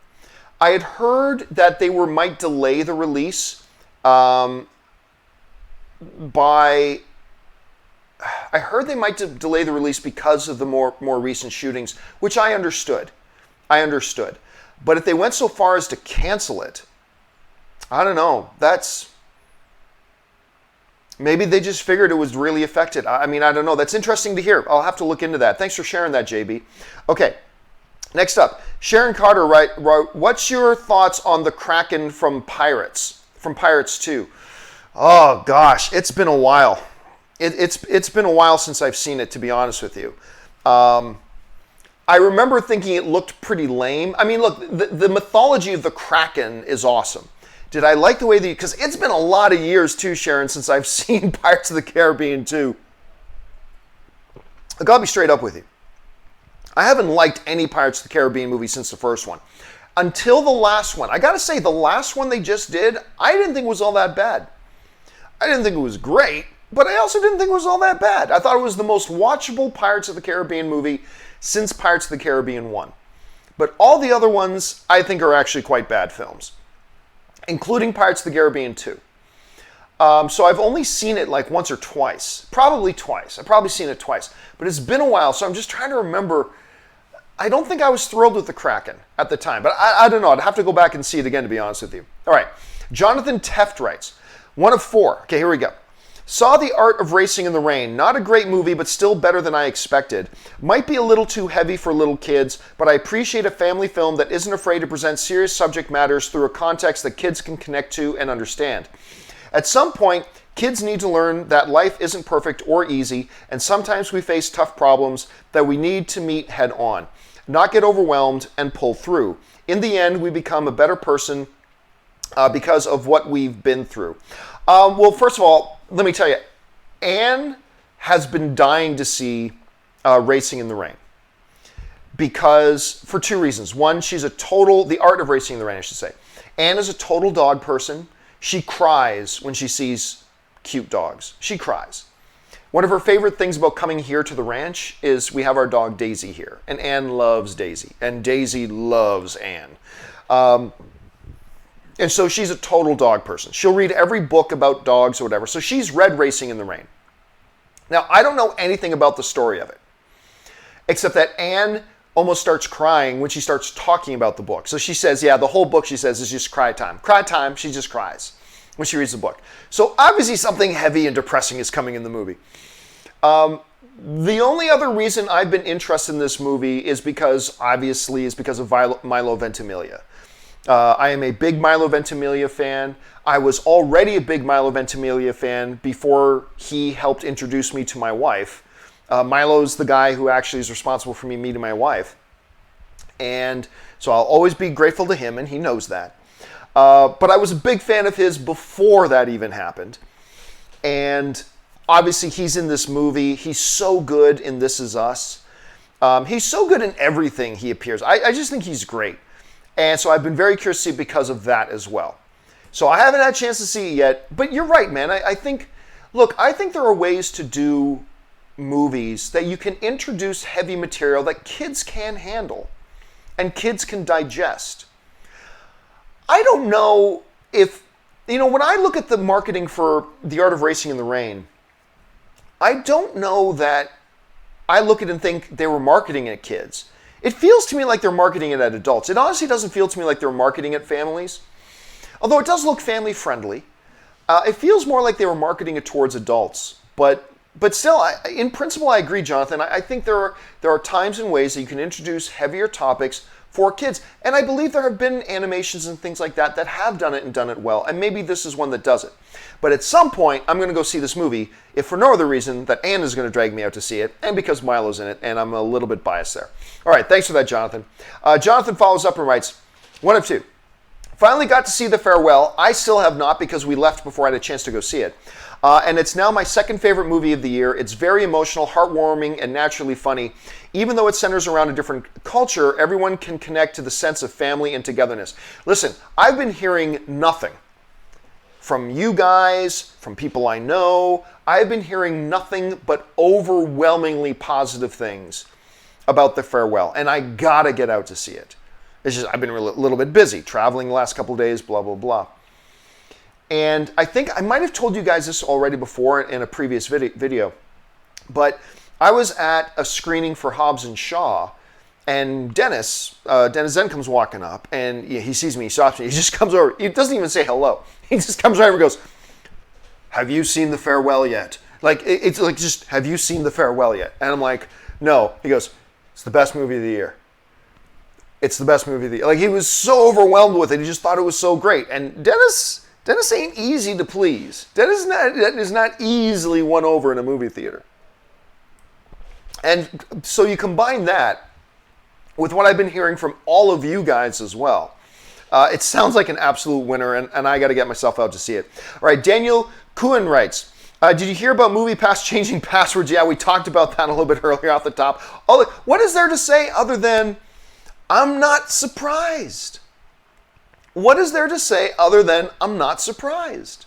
Speaker 1: I had heard that they might delay the release I heard they might delay the release because of the more recent shootings, which I understood. But if they went so far as to cancel it, I don't know. Maybe they just figured it was really affected. I mean, I don't know. That's interesting to hear. I'll have to look into that. Thanks for sharing that, JB. Okay, next up. Sharon Carter wrote, what's your thoughts on the Kraken from Pirates 2? Oh, gosh, it's been a while. It's been a while since I've seen it, to be honest with you. I remember thinking it looked pretty lame. I mean, look, the mythology of the Kraken is awesome. Did I like the way because it's been a lot of years too, Sharon, since I've seen Pirates of the Caribbean 2. I gotta be straight up with you. I haven't liked any Pirates of the Caribbean movie since the first one. Until the last one. I gotta say, the last one they just did, I didn't think it was all that bad. I didn't think it was great, but I also didn't think it was all that bad. I thought it was the most watchable Pirates of the Caribbean movie since Pirates of the Caribbean 1. But all the other ones, I think, are actually quite bad films, including Pirates of the Caribbean 2. So I've only seen it like once or twice. Probably twice. I've probably seen it twice. But it's been a while, so I'm just trying to remember. I don't think I was thrilled with the Kraken at the time, but I don't know. I'd have to go back and see it again, to be honest with you. All right. Jonathan Teft writes, 1 of 4. Okay, here we go. Saw The Art of Racing in the Rain. Not a great movie, but still better than I expected. Might be a little too heavy for little kids, but I appreciate a family film that isn't afraid to present serious subject matters through a context that kids can connect to and understand. At some point, kids need to learn that life isn't perfect or easy, and sometimes we face tough problems that we need to meet head on, not get overwhelmed, and pull through. In the end, we become a better person because of what we've been through. Well, first of all, let me tell you, Anne has been dying to see Racing in the Rain. Because, for 2 reasons. One, she's The Art of Racing in the Rain, I should say. Anne is a total dog person. She cries when she sees cute dogs. She cries. One of her favorite things about coming here to the ranch is we have our dog Daisy here. And Anne loves Daisy. And Daisy loves Anne. And so she's a total dog person. She'll read every book about dogs or whatever. So she's read Racing in the Rain. Now, I don't know anything about the story of it, except that Anne almost starts crying when she starts talking about the book. So she says, yeah, the whole book, she says, is just cry time. Cry time, she just cries when she reads the book. So obviously something heavy and depressing is coming in the movie. The only other reason I've been interested in this movie is because of Milo Ventimiglia. I am a big Milo Ventimiglia fan. I was already a big Milo Ventimiglia fan before he helped introduce me to my wife. Milo's the guy who actually is responsible for me meeting my wife. And so I'll always be grateful to him, and he knows that. But I was a big fan of his before that even happened. And obviously he's in this movie. He's so good in This Is Us. He's so good in everything he appears. I just think he's great. And so I've been very curious to see because of that as well. So I haven't had a chance to see it yet, but you're right, man. I think there are ways to do movies that you can introduce heavy material that kids can handle and kids can digest. I don't know if, when I look at the marketing for The Art of Racing in the Rain, I don't know that I look at it and think they were marketing at kids. It feels to me like they're marketing it at adults. It honestly doesn't feel to me like they're marketing at families. Although it does look family friendly. It feels more like they were marketing it towards adults. But still, in principle, I agree, Jonathan. I think there are times and ways that you can introduce heavier topics for kids. And I believe there have been animations and things like that have done it and done it well. And maybe this is one that does it. But at some point, I'm going to go see this movie, if for no other reason that Anne is going to drag me out to see it, and because Milo's in it, and I'm a little bit biased there. All right, thanks for that, Jonathan. Jonathan follows up and writes, 1 of 2. Finally got to see The Farewell. I still have not because we left before I had a chance to go see it. And it's now my second favorite movie of the year. It's very emotional, heartwarming, and naturally funny. Even though it centers around a different culture, everyone can connect to the sense of family and togetherness. Listen, I've been hearing nothing from you guys, from people I know. I've been hearing nothing but overwhelmingly positive things about The Farewell, and I gotta get out to see it. It's just I've been a little bit busy, traveling the last couple of days, blah, blah, blah. And I think I might have told you guys this already before in a previous video, but I was at a screening for Hobbs and Shaw, and Dennis then comes walking up, and he sees me, he stops me, he just comes over, he doesn't even say hello. He just comes over and goes, have you seen The Farewell yet? Like, it's like, just, have you seen The Farewell yet? And I'm like, no. He goes, it's the best movie of the year. It's the best movie of the year. Like, he was so overwhelmed with it. He just thought it was so great. And Dennis ain't easy to please. Dennis is not easily won over in a movie theater. And so you combine that with what I've been hearing from all of you guys as well. It sounds like an absolute winner, and I got to get myself out to see it. All right, Daniel Kuhn writes, did you hear about MoviePass changing passwords? Yeah, we talked about that a little bit earlier off the top. What is there to say other than, I'm not surprised? What is there to say other than, I'm not surprised?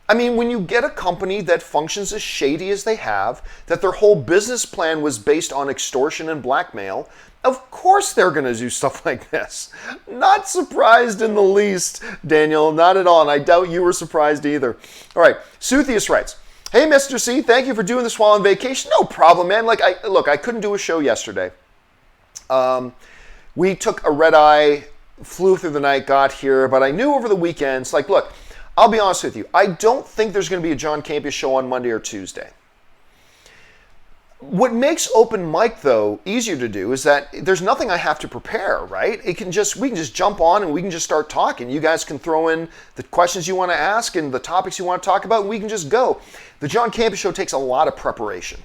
Speaker 1: I mean, when you get a company that functions as shady as they have, that their whole business plan was based on extortion and blackmail, of course they're going to do stuff like this. Not surprised in the least, Daniel. Not at all. And I doubt you were surprised either. All right. Suthius writes, hey, Mr. C, thank you for doing this while on vacation. No problem, man. I couldn't do a show yesterday. We took a red eye, flew through the night, got here, but I knew over the weekends, like, look, I'll be honest with you. I don't think there's going to be a John Campea show on Monday or Tuesday. What makes open mic, though, easier to do is that there's nothing I have to prepare, right? We can just jump on and we can just start talking. You guys can throw in the questions you want to ask and the topics you want to talk about, and we can just go. The John Campea show takes a lot of preparation.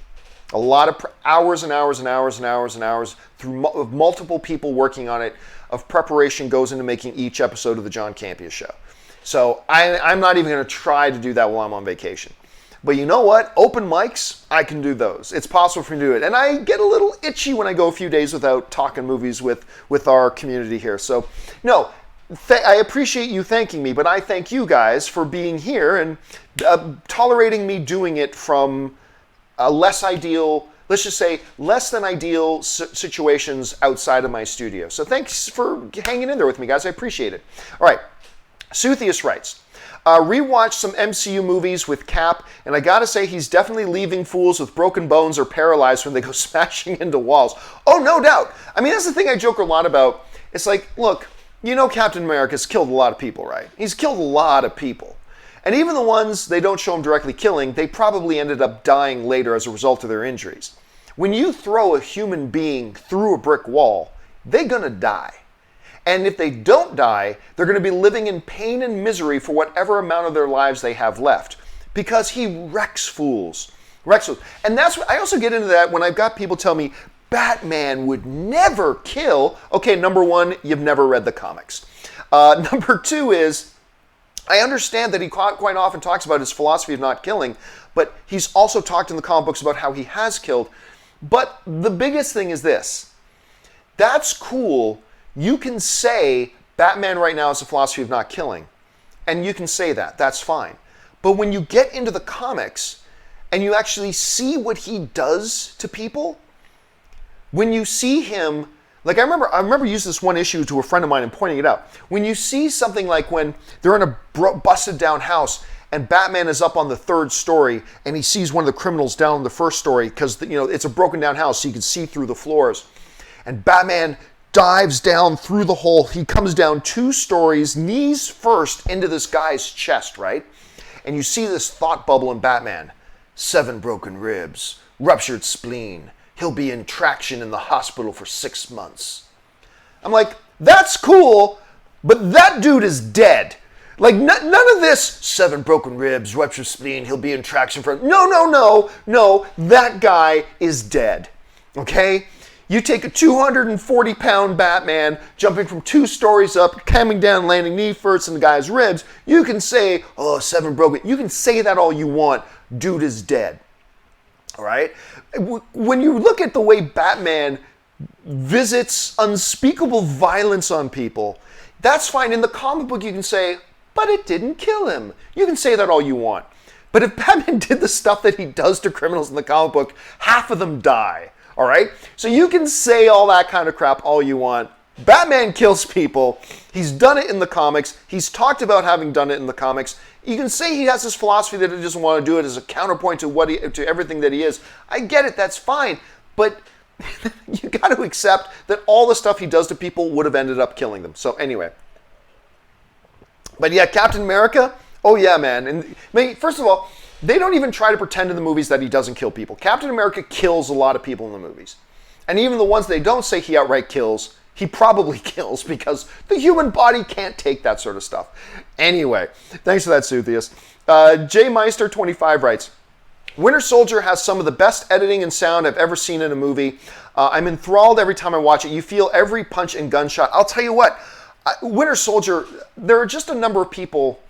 Speaker 1: A lot of hours and hours and hours and hours and hours through multiple people working on it of preparation goes into making each episode of the John Campea show. So I'm not even going to try to do that while I'm on vacation. But you know what? Open mics, I can do those. It's possible for me to do it. And I get a little itchy when I go a few days without talking movies with our community here. So, no, I appreciate you thanking me, but I thank you guys for being here and tolerating me doing it from a less ideal, let's just say, less than ideal situations outside of my studio. So thanks for hanging in there with me, guys. I appreciate it. All right. Suthius writes, rewatched some MCU movies with Cap, and I gotta say he's definitely leaving fools with broken bones or paralyzed when they go smashing into walls. Oh, no doubt. I mean, that's the thing I joke a lot about. It's like, look, you know Captain America's killed a lot of people, right? He's killed a lot of people. And even the ones they don't show him directly killing, they probably ended up dying later as a result of their injuries. When you throw a human being through a brick wall, they're gonna die. And if they don't die, they're going to be living in pain and misery for whatever amount of their lives they have left. Because he wrecks fools. And that's what I also get into that when I've got people tell me, Batman would never kill. Okay, number one, you've never read the comics. Number two is, I understand that he quite often talks about his philosophy of not killing, but he's also talked in the comic books about how he has killed. But the biggest thing is this. That's cool. You can say Batman right now is a philosophy of not killing. And you can say that. That's fine. But when you get into the comics and you actually see what he does to people, when you see him, like I remember using this one issue to a friend of mine and pointing it out. When you see something like when they're in a busted down house and Batman is up on the third story and he sees one of the criminals down on the first story because it's a broken down house so you can see through the floors. And Batman dives down through the hole. He comes down 2 stories, knees first, into this guy's chest, right? And you see this thought bubble in Batman. 7 broken ribs, ruptured spleen. He'll be in traction in the hospital for 6 months. I'm like, that's cool, but that dude is dead. Like, none of this 7 broken ribs, ruptured spleen, he'll be in traction for... No, that guy is dead, okay? You take a 240-pound Batman jumping from 2 stories up, coming down, landing knee first in the guy's ribs. You can say, 7 broken. You can say that all you want. Dude is dead. All right? When you look at the way Batman visits unspeakable violence on people, that's fine. In the comic book, you can say, but it didn't kill him. You can say that all you want. But if Batman did the stuff that he does to criminals in the comic book, half of them die. All right? So you can say all that kind of crap all you want. Batman kills people. He's done it in the comics. He's talked about having done it in the comics. You can say he has this philosophy that he doesn't want to do it as a counterpoint to everything that he is. I get it. That's fine. But you got to accept that all the stuff he does to people would have ended up killing them. So anyway. But yeah, Captain America, Oh yeah, man. And I mean, first of all, they don't even try to pretend in the movies that he doesn't kill people. Captain America kills a lot of people in the movies. And even the ones they don't say he outright kills, he probably kills because the human body can't take that sort of stuff. Anyway, thanks for that, Suthius. J Meister 25 writes, Winter Soldier has some of the best editing and sound I've ever seen in a movie. I'm enthralled every time I watch it. You feel every punch and gunshot. I'll tell you what, Winter Soldier, there are just a number of people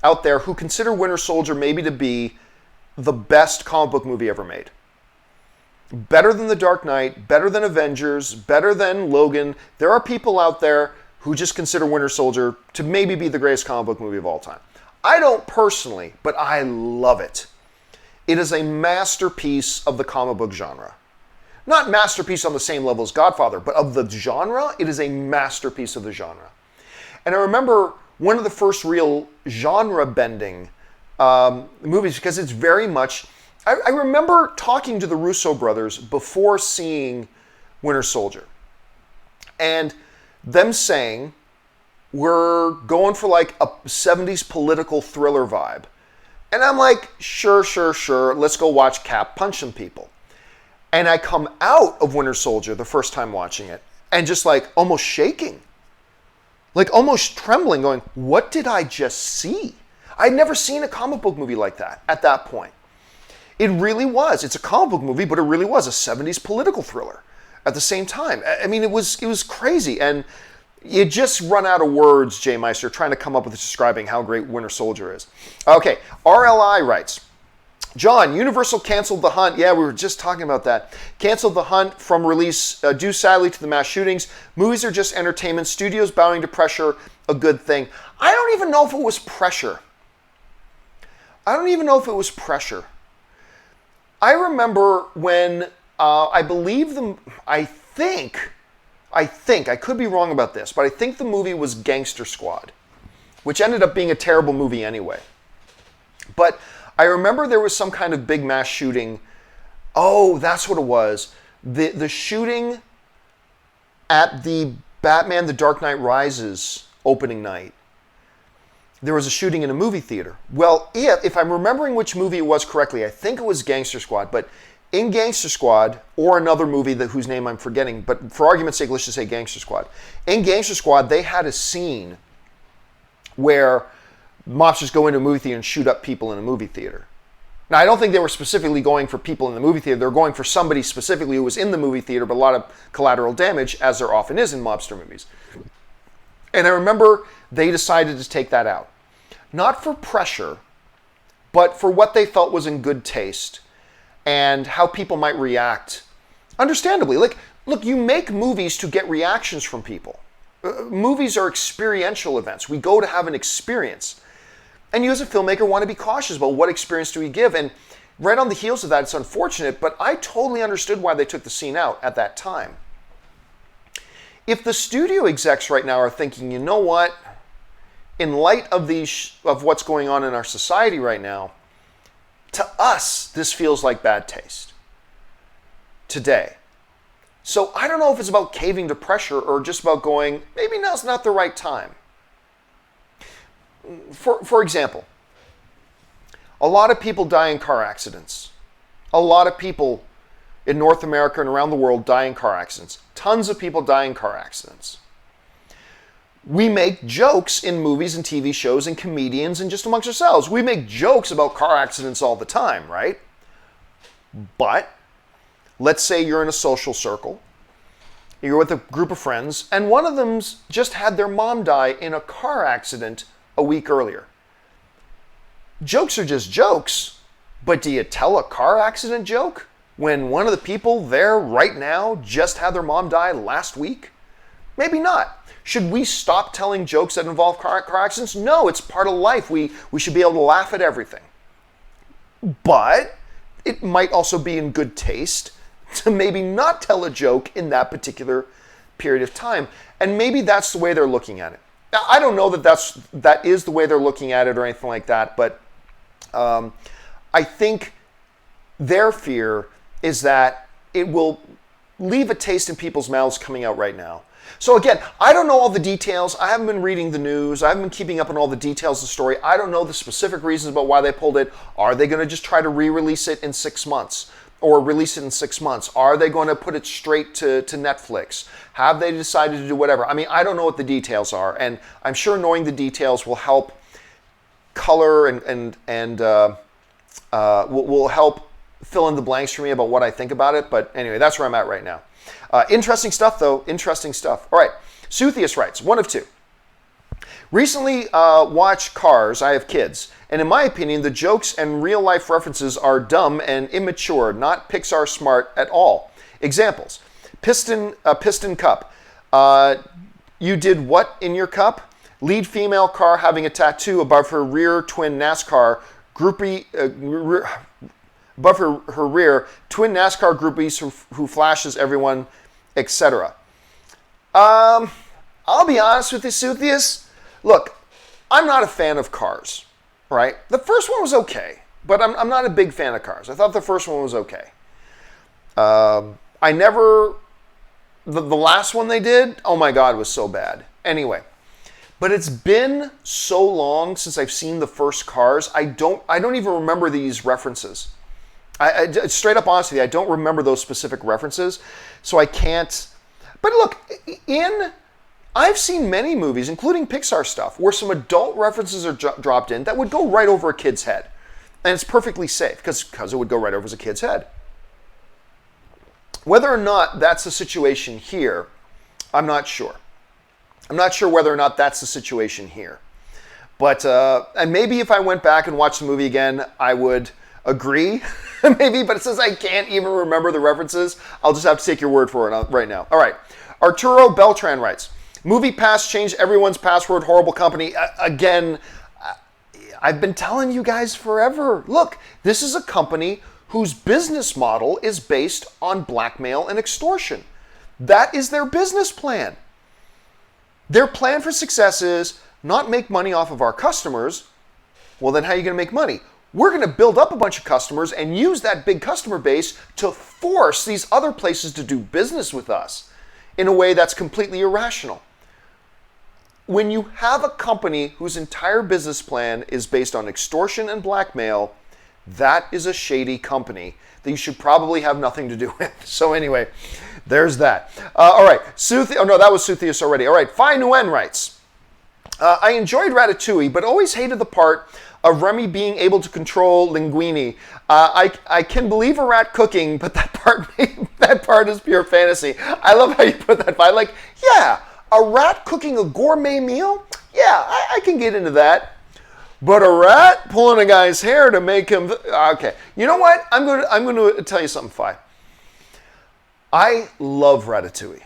Speaker 1: out there who consider Winter Soldier maybe to be the best comic book movie ever made. Better than The Dark Knight, better than Avengers, better than Logan. There are people out there who just consider Winter Soldier to maybe be the greatest comic book movie of all time. I don't personally, but I love it. It is a masterpiece of the comic book genre. Not masterpiece on the same level as Godfather, but of the genre, it is a masterpiece of the genre. And I remember one of the first real genre-bending movies because it's very much... I remember talking to the Russo brothers before seeing Winter Soldier. And them saying, we're going for like a 70s political thriller vibe. And I'm like, sure, let's go watch Cap punch some people. And I come out of Winter Soldier the first time watching it and just like almost shaking. Like almost trembling, going, what did I just see? I'd never seen a comic book movie like that at that point. It really was. It's a comic book movie, but it really was a 70s political thriller at the same time. I mean, it was crazy. And you just run out of words, J Meister, trying to come up with describing how great Winter Soldier is. Okay, RLI writes, John, Universal canceled The Hunt. Yeah, we were just talking about that. Canceled The Hunt from release due sadly to the mass shootings. Movies are just entertainment. Studios bowing to pressure, a good thing. I don't even know if it was pressure. I remember when I could be wrong about this, but I think the movie was Gangster Squad, which ended up being a terrible movie anyway. But I remember there was some kind of big mass shooting. Oh, that's what it was. The shooting at the Batman The Dark Knight Rises opening night. There was a shooting in a movie theater. Well, if I'm remembering which movie it was correctly, I think it was Gangster Squad. But in Gangster Squad, or another movie whose name I'm forgetting, but for argument's sake, let's just say Gangster Squad. In Gangster Squad, they had a scene where mobsters go into a movie theater and shoot up people in a movie theater. Now, I don't think they were specifically going for people in the movie theater. They were going for somebody specifically who was in the movie theater, but a lot of collateral damage, as there often is in mobster movies. And I remember they decided to take that out. Not for pressure, but for what they felt was in good taste and how people might react. Understandably. Look, you make movies to get reactions from people. Movies are experiential events. We go to have an experience. And you as a filmmaker want to be cautious about what experience do we give. And right on the heels of that, it's unfortunate, but I totally understood why they took the scene out at that time. If the studio execs right now are thinking, you know what, in light of of what's going on in our society right now, to us, this feels like bad taste today. So I don't know if it's about caving to pressure or just about going, maybe now's not the right time. For example, a lot of people die in car accidents. A lot of people in North America and around the world die in car accidents. Tons of people die in car accidents. We make jokes in movies and TV shows and comedians and just amongst ourselves. We make jokes about car accidents all the time, right? But let's say you're in a social circle, you're with a group of friends, and one of them's just had their mom die in a car accident a week earlier. Jokes are just jokes, but do you tell a car accident joke when one of the people there right now just had their mom die last week? Maybe not. Should we stop telling jokes that involve car accidents? No, it's part of life. We should be able to laugh at everything. But it might also be in good taste to maybe not tell a joke in that particular period of time. And maybe that's the way they're looking at it. Now, I don't know that is the way they're looking at it or anything like that, but I think their fear is that it will leave a taste in people's mouths coming out right now. So again, I don't know all the details. I haven't been reading the news. I haven't been keeping up on all the details of the story. I don't know the specific reasons about why they pulled it. Are they going to just try to re-release it in 6 months? Or release it in 6 months? Are they going to put it straight to Netflix? Have they decided to do whatever? I mean, I don't know what the details are. And I'm sure knowing the details will help color and will help fill in the blanks for me about what I think about it. But anyway, that's where I'm at right now. Interesting stuff, though. Interesting stuff. All right. Suthius writes, one of two. Recently watched Cars. I have kids. And in my opinion, the jokes and real-life references are dumb and immature, not Pixar smart at all. Examples. Piston cup. You did what in your cup? Lead female car having a tattoo above her rear twin NASCAR groupie... above her rear, twin NASCAR groupies who flashes everyone, etc. I'll be honest with you, Suthius. Look, I'm not a fan of Cars, right? The first one was okay, but I'm not a big fan of Cars. I thought the first one was okay. The last one they did, oh my God, was so bad. Anyway, but it's been so long since I've seen the first Cars, I don't even remember these references. I straight up honest with you, I don't remember those specific references, so I can't. But look, I've seen many movies, including Pixar stuff, where some adult references are dropped in that would go right over a kid's head. And it's perfectly safe, because it would go right over a kid's head. Whether or not that's the situation here, I'm not sure. I'm not sure whether or not that's the situation here. But, and maybe if I went back and watched the movie again, I would agree, maybe, but since I can't even remember the references, I'll just have to take your word for it right now. All right. Arturo Beltran writes, MoviePass changed everyone's password, horrible company. Again, I've been telling you guys forever. Look, this is a company whose business model is based on blackmail and extortion. That is their business plan. Their plan for success is not make money off of our customers. Well, then how are you going to make money? We're going to build up a bunch of customers and use that big customer base to force these other places to do business with us in a way that's completely irrational. When you have a company whose entire business plan is based on extortion and blackmail, that is a shady company that you should probably have nothing to do with. So anyway, there's that. All right. That was Suthius already. All right. Phi Nguyen writes, I enjoyed Ratatouille, but always hated the part of Remy being able to control linguini. I can believe a rat cooking, but that part is pure fantasy. I love how you put that. Like, yeah, a rat cooking a gourmet meal? Yeah, I can get into that. But a rat pulling a guy's hair to make him... Okay, you know what? I'm going to tell you something, Phi. I love Ratatouille.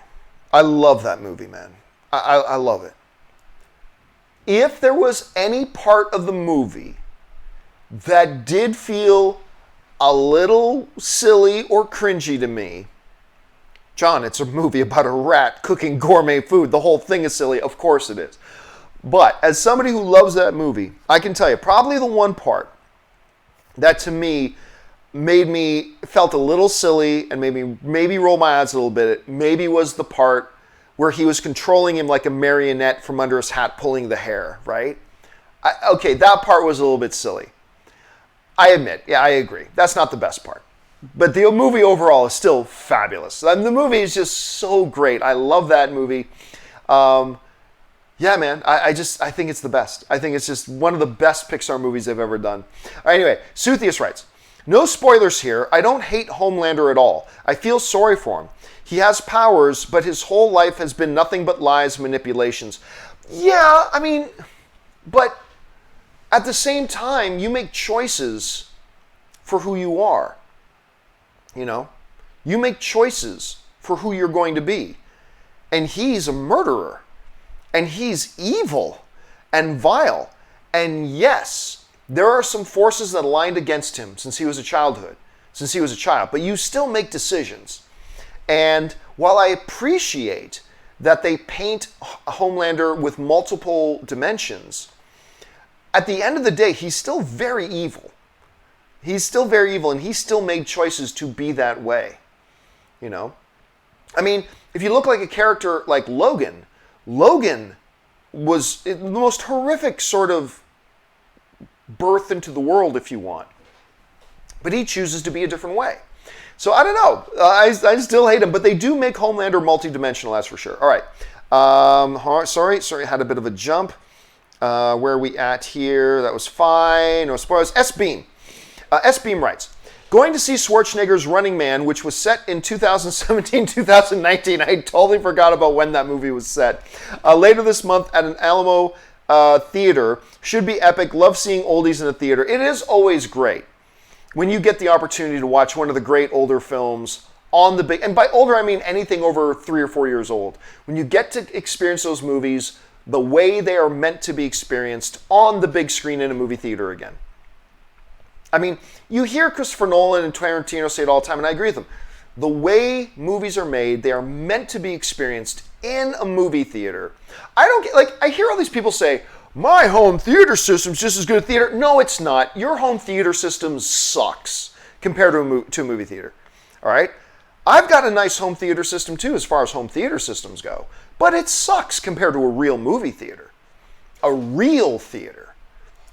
Speaker 1: I love that movie, man. I love it. If there was any part of the movie that did feel a little silly or cringy to me, John, it's a movie about a rat cooking gourmet food. The whole thing is silly. Of course it is. But as somebody who loves that movie, I can tell you probably the one part that to me felt a little silly and maybe roll my eyes a little bit, maybe was the part where he was controlling him like a marionette from under his hat, pulling the hair, right? Okay, that part was a little bit silly. I admit, yeah, I agree. That's not the best part. But the movie overall is still fabulous. And the movie is just so great. I love that movie. Yeah, man, I think it's the best. I think it's just one of the best Pixar movies they've ever done. Anyway, Suthius writes, no spoilers here. I don't hate Homelander at all. I feel sorry for him. He has powers, but his whole life has been nothing but lies and manipulations. Yeah, I mean, but at the same time, you make choices for who you are. You know? You make choices for who you're going to be. And he's a murderer. And he's evil and vile. And yes, there are some forces that aligned against him since he was a child. But you still make decisions. And while I appreciate that they paint Homelander with multiple dimensions, at the end of the day, he's still very evil. He's still very evil, and he still made choices to be that way. You know? I mean, if you look like a character like Logan, Logan was the most horrific sort of birth into the world, if you want. But he chooses to be a different way. So I don't know. I still hate him, but they do make Homelander multidimensional, that's for sure. All right. Sorry, I had a bit of a jump. Where are we at here? That was fine. No spoilers. S-Beam. S-Beam writes, going to see Schwarzenegger's Running Man, which was set in 2017, 2019. I totally forgot about when that movie was set. Later this month at an Alamo theater. Should be epic. Love seeing oldies in the theater. It is always great when you get the opportunity to watch one of the great older films on the big, and by older I mean anything over 3 or 4 years old. When you get to experience those movies the way they are meant to be experienced on the big screen in a movie theater again. I mean, you hear Christopher Nolan and Tarantino say it all the time, and I agree with them. The way movies are made, they are meant to be experienced in a movie theater. I don't get, like, I hear all these people say, my home theater system's just as good as theater. No, it's not. Your home theater system sucks compared to a movie theater. All right? I've got a nice home theater system too, as far as home theater systems go. But it sucks compared to a real movie theater. A real theater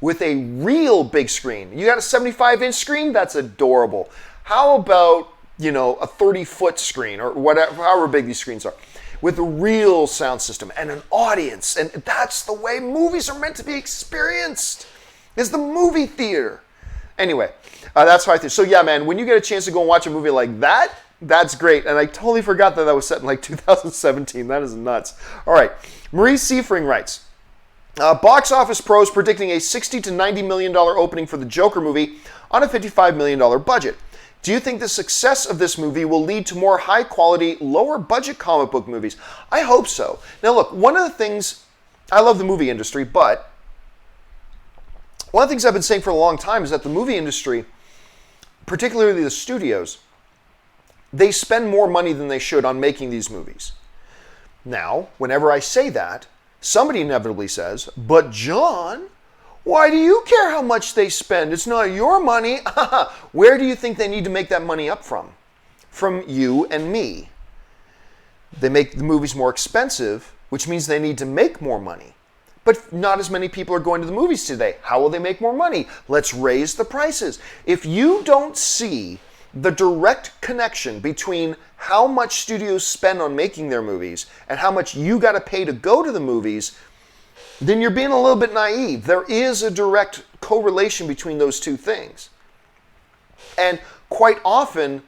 Speaker 1: with a real big screen. You got a 75-inch screen? That's adorable. How about, a 30-foot screen or whatever, however big these screens are, with a real sound system and an audience? And that's the way movies are meant to be experienced, is the movie theater. Anyway, that's how I think. So yeah, man, when you get a chance to go and watch a movie like that, that's great. And I totally forgot that was set in like 2017. That is nuts. All right. Marie Seifring writes, Box Office Pros predicting a $60 to $90 million opening for the Joker movie on a $55 million budget. Do you think the success of this movie will lead to more high-quality, lower-budget comic book movies? I hope so. Now look, one of the things, I love the movie industry, but one of the things I've been saying for a long time is that the movie industry, particularly the studios, they spend more money than they should on making these movies. Now, whenever I say that, somebody inevitably says, but John, why do you care how much they spend? It's not your money. Where do you think they need to make that money up from? From you and me. They make the movies more expensive, which means they need to make more money. But not as many people are going to the movies today. How will they make more money? Let's raise the prices. If you don't see the direct connection between how much studios spend on making their movies and how much you got to pay to go to the movies, then you're being a little bit naive. There is a direct correlation between those two things. And quite often,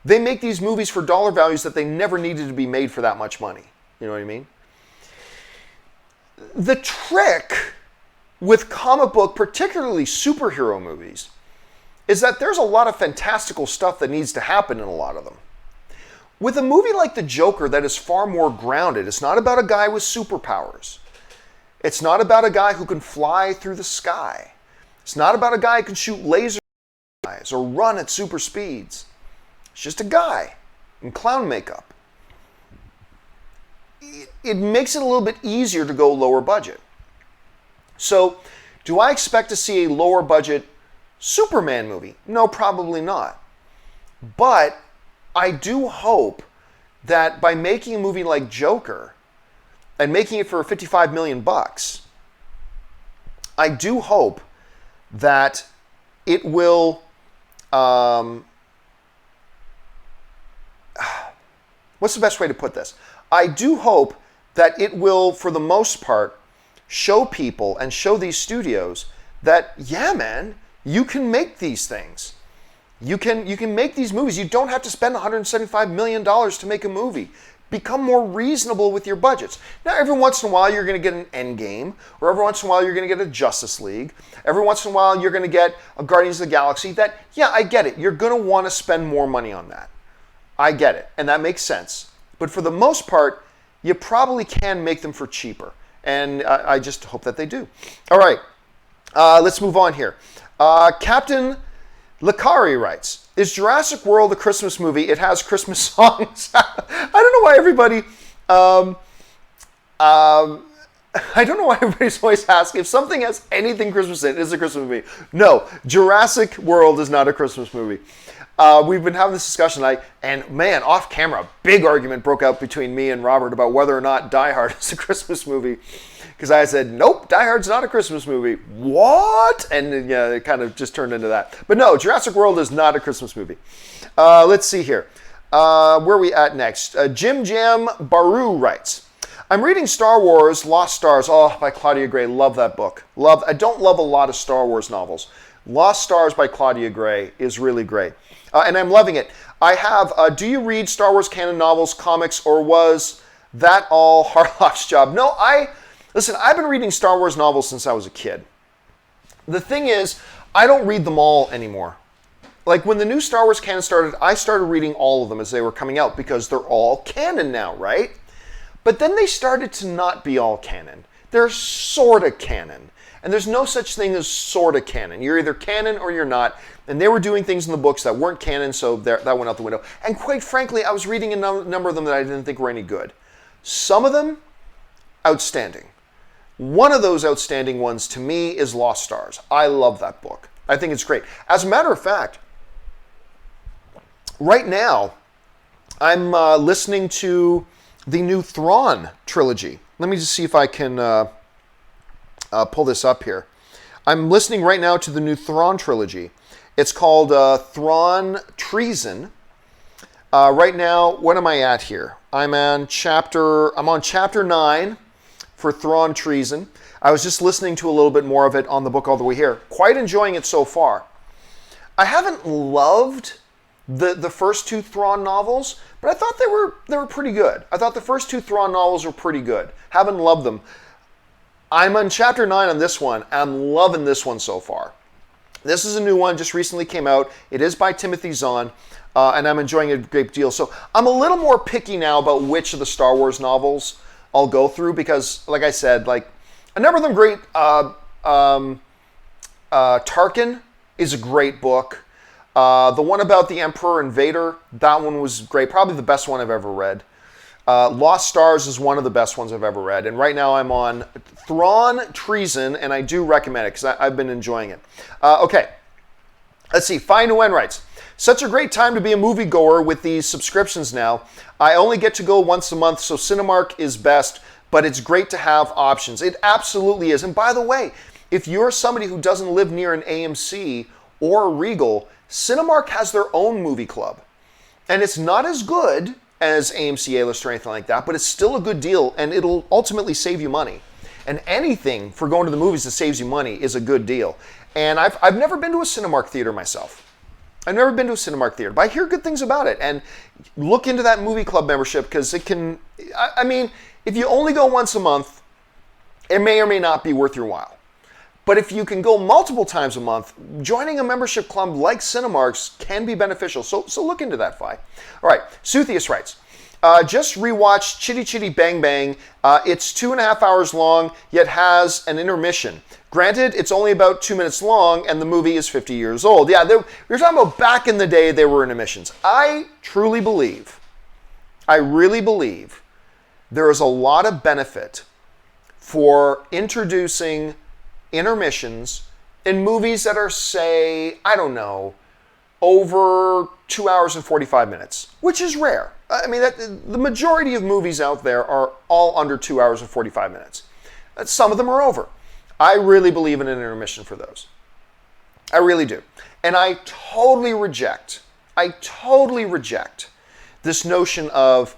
Speaker 1: they make these movies for dollar values that they never needed to be made for that much money. You know what I mean? The trick with comic book, particularly superhero movies, is that there's a lot of fantastical stuff that needs to happen in a lot of them. With a movie like The Joker that is far more grounded, it's not about a guy with superpowers. It's not about a guy who can fly through the sky. It's not about a guy who can shoot laser eyes or run at super speeds. It's just a guy in clown makeup. It makes it a little bit easier to go lower budget. So, do I expect to see a lower budget Superman movie? No, probably not. But I do hope that by making a movie like Joker and making it for $55 million, I do hope that it will, what's the best way to put this? I do hope that it will, for the most part, show people and show these studios that, yeah, man, you can make these things. You can make these movies. You don't have to spend $175 million to make a movie. Become more reasonable with your budgets. Now, every once in a while, you're going to get an Endgame, or every once in a while, you're going to get a Justice League. Every once in a while, you're going to get a Guardians of the Galaxy. That, yeah, I get it. You're going to want to spend more money on that. I get it, and that makes sense. But for the most part, you probably can make them for cheaper. And I just hope that they do. All right, let's move on here. Captain Lakari writes, is Jurassic World a Christmas movie? It has Christmas songs. I don't know why everybody, I don't know why everybody's always asking if something has anything Christmas in it, is a Christmas movie. No, Jurassic World is not a Christmas movie. we've been having this discussion, and man, off camera, big argument broke out between me and Robert about whether or not Die Hard is a Christmas movie. Because I said, nope, Die Hard's not a Christmas movie. What? And yeah, it kind of just turned into that. But no, Jurassic World is not a Christmas movie. Let's see here. Where are we at next? Jim Jam Baru writes, I'm reading Star Wars Lost Stars, by Claudia Gray. Love that book. I don't love a lot of Star Wars novels. Lost Stars by Claudia Gray is really great. And I'm loving it. I have, do you read Star Wars canon novels, comics, or was that all Harlock's job? No, listen, I've been reading Star Wars novels since I was a kid. The thing is, I don't read them all anymore. Like when the new Star Wars canon started, I started reading all of them as they were coming out because they're all canon now, right? But then they started to not be all canon. They're sort of canon. And there's no such thing as sort of canon. You're either canon or you're not. And they were doing things in the books that weren't canon, so that went out the window. And quite frankly, I was reading a number of them that I didn't think were any good. Some of them, outstanding. One of those outstanding ones to me is Lost Stars. I love that book. I think it's great. As a matter of fact, right now, I'm listening to the new Thrawn trilogy. Let me just see if I can pull this up here. I'm listening right now to the new Thrawn trilogy. It's called Thrawn Treason. Right now, what am I at here? I'm on chapter 9 for Thrawn Treason. I was just listening to a little bit more of it on the book all the way here. Quite enjoying it so far. I haven't loved the first two Thrawn novels, but I thought they were pretty good. I thought the first two Thrawn novels were pretty good. Haven't loved them. I'm on chapter 9 on this one. I'm loving this one so far. This is a new one, just recently came out. It is by Timothy Zahn, and I'm enjoying it a great deal. So I'm a little more picky now about which of the Star Wars novels I'll go through because, like I said, like a number of them great. Tarkin is a great book. The one about the Emperor and Vader, that one was great. Probably the best one I've ever read. Lost Stars is one of the best ones I've ever read. And right now I'm on Thrawn Treason, and I do recommend it because I've been enjoying it. Okay, let's see. Fine Nguyen writes, such a great time to be a moviegoer with these subscriptions now. I only get to go once a month, so Cinemark is best, but it's great to have options. It absolutely is. And by the way, if you're somebody who doesn't live near an AMC or a Regal, Cinemark has their own movie club. And it's not as good as AMC A-List or anything like that, but it's still a good deal, and it'll ultimately save you money. And anything for going to the movies that saves you money is a good deal. And I've never been to a Cinemark theater myself. I've never been to a Cinemark theater, but I hear good things about it. And look into that movie club membership because it can, I mean, if you only go once a month, it may or may not be worth your while. But if you can go multiple times a month, joining a membership club like Cinemark's can be beneficial. So look into that, Fi. All right, Suthius writes, just rewatched Chitty Chitty Bang Bang. It's 2.5 hours long, yet has an intermission. Granted, it's only about 2 minutes long, and the movie is 50 years old. Yeah, we're talking about back in the day, they were intermissions. I really believe, there is a lot of benefit for introducing intermissions in movies that are, say, I don't know, over 2 hours and 45 minutes, which is rare. I mean, the majority of movies out there are all under 2 hours and 45 minutes. Some of them are over. I really believe in an intermission for those. I really do. And I totally reject this notion of,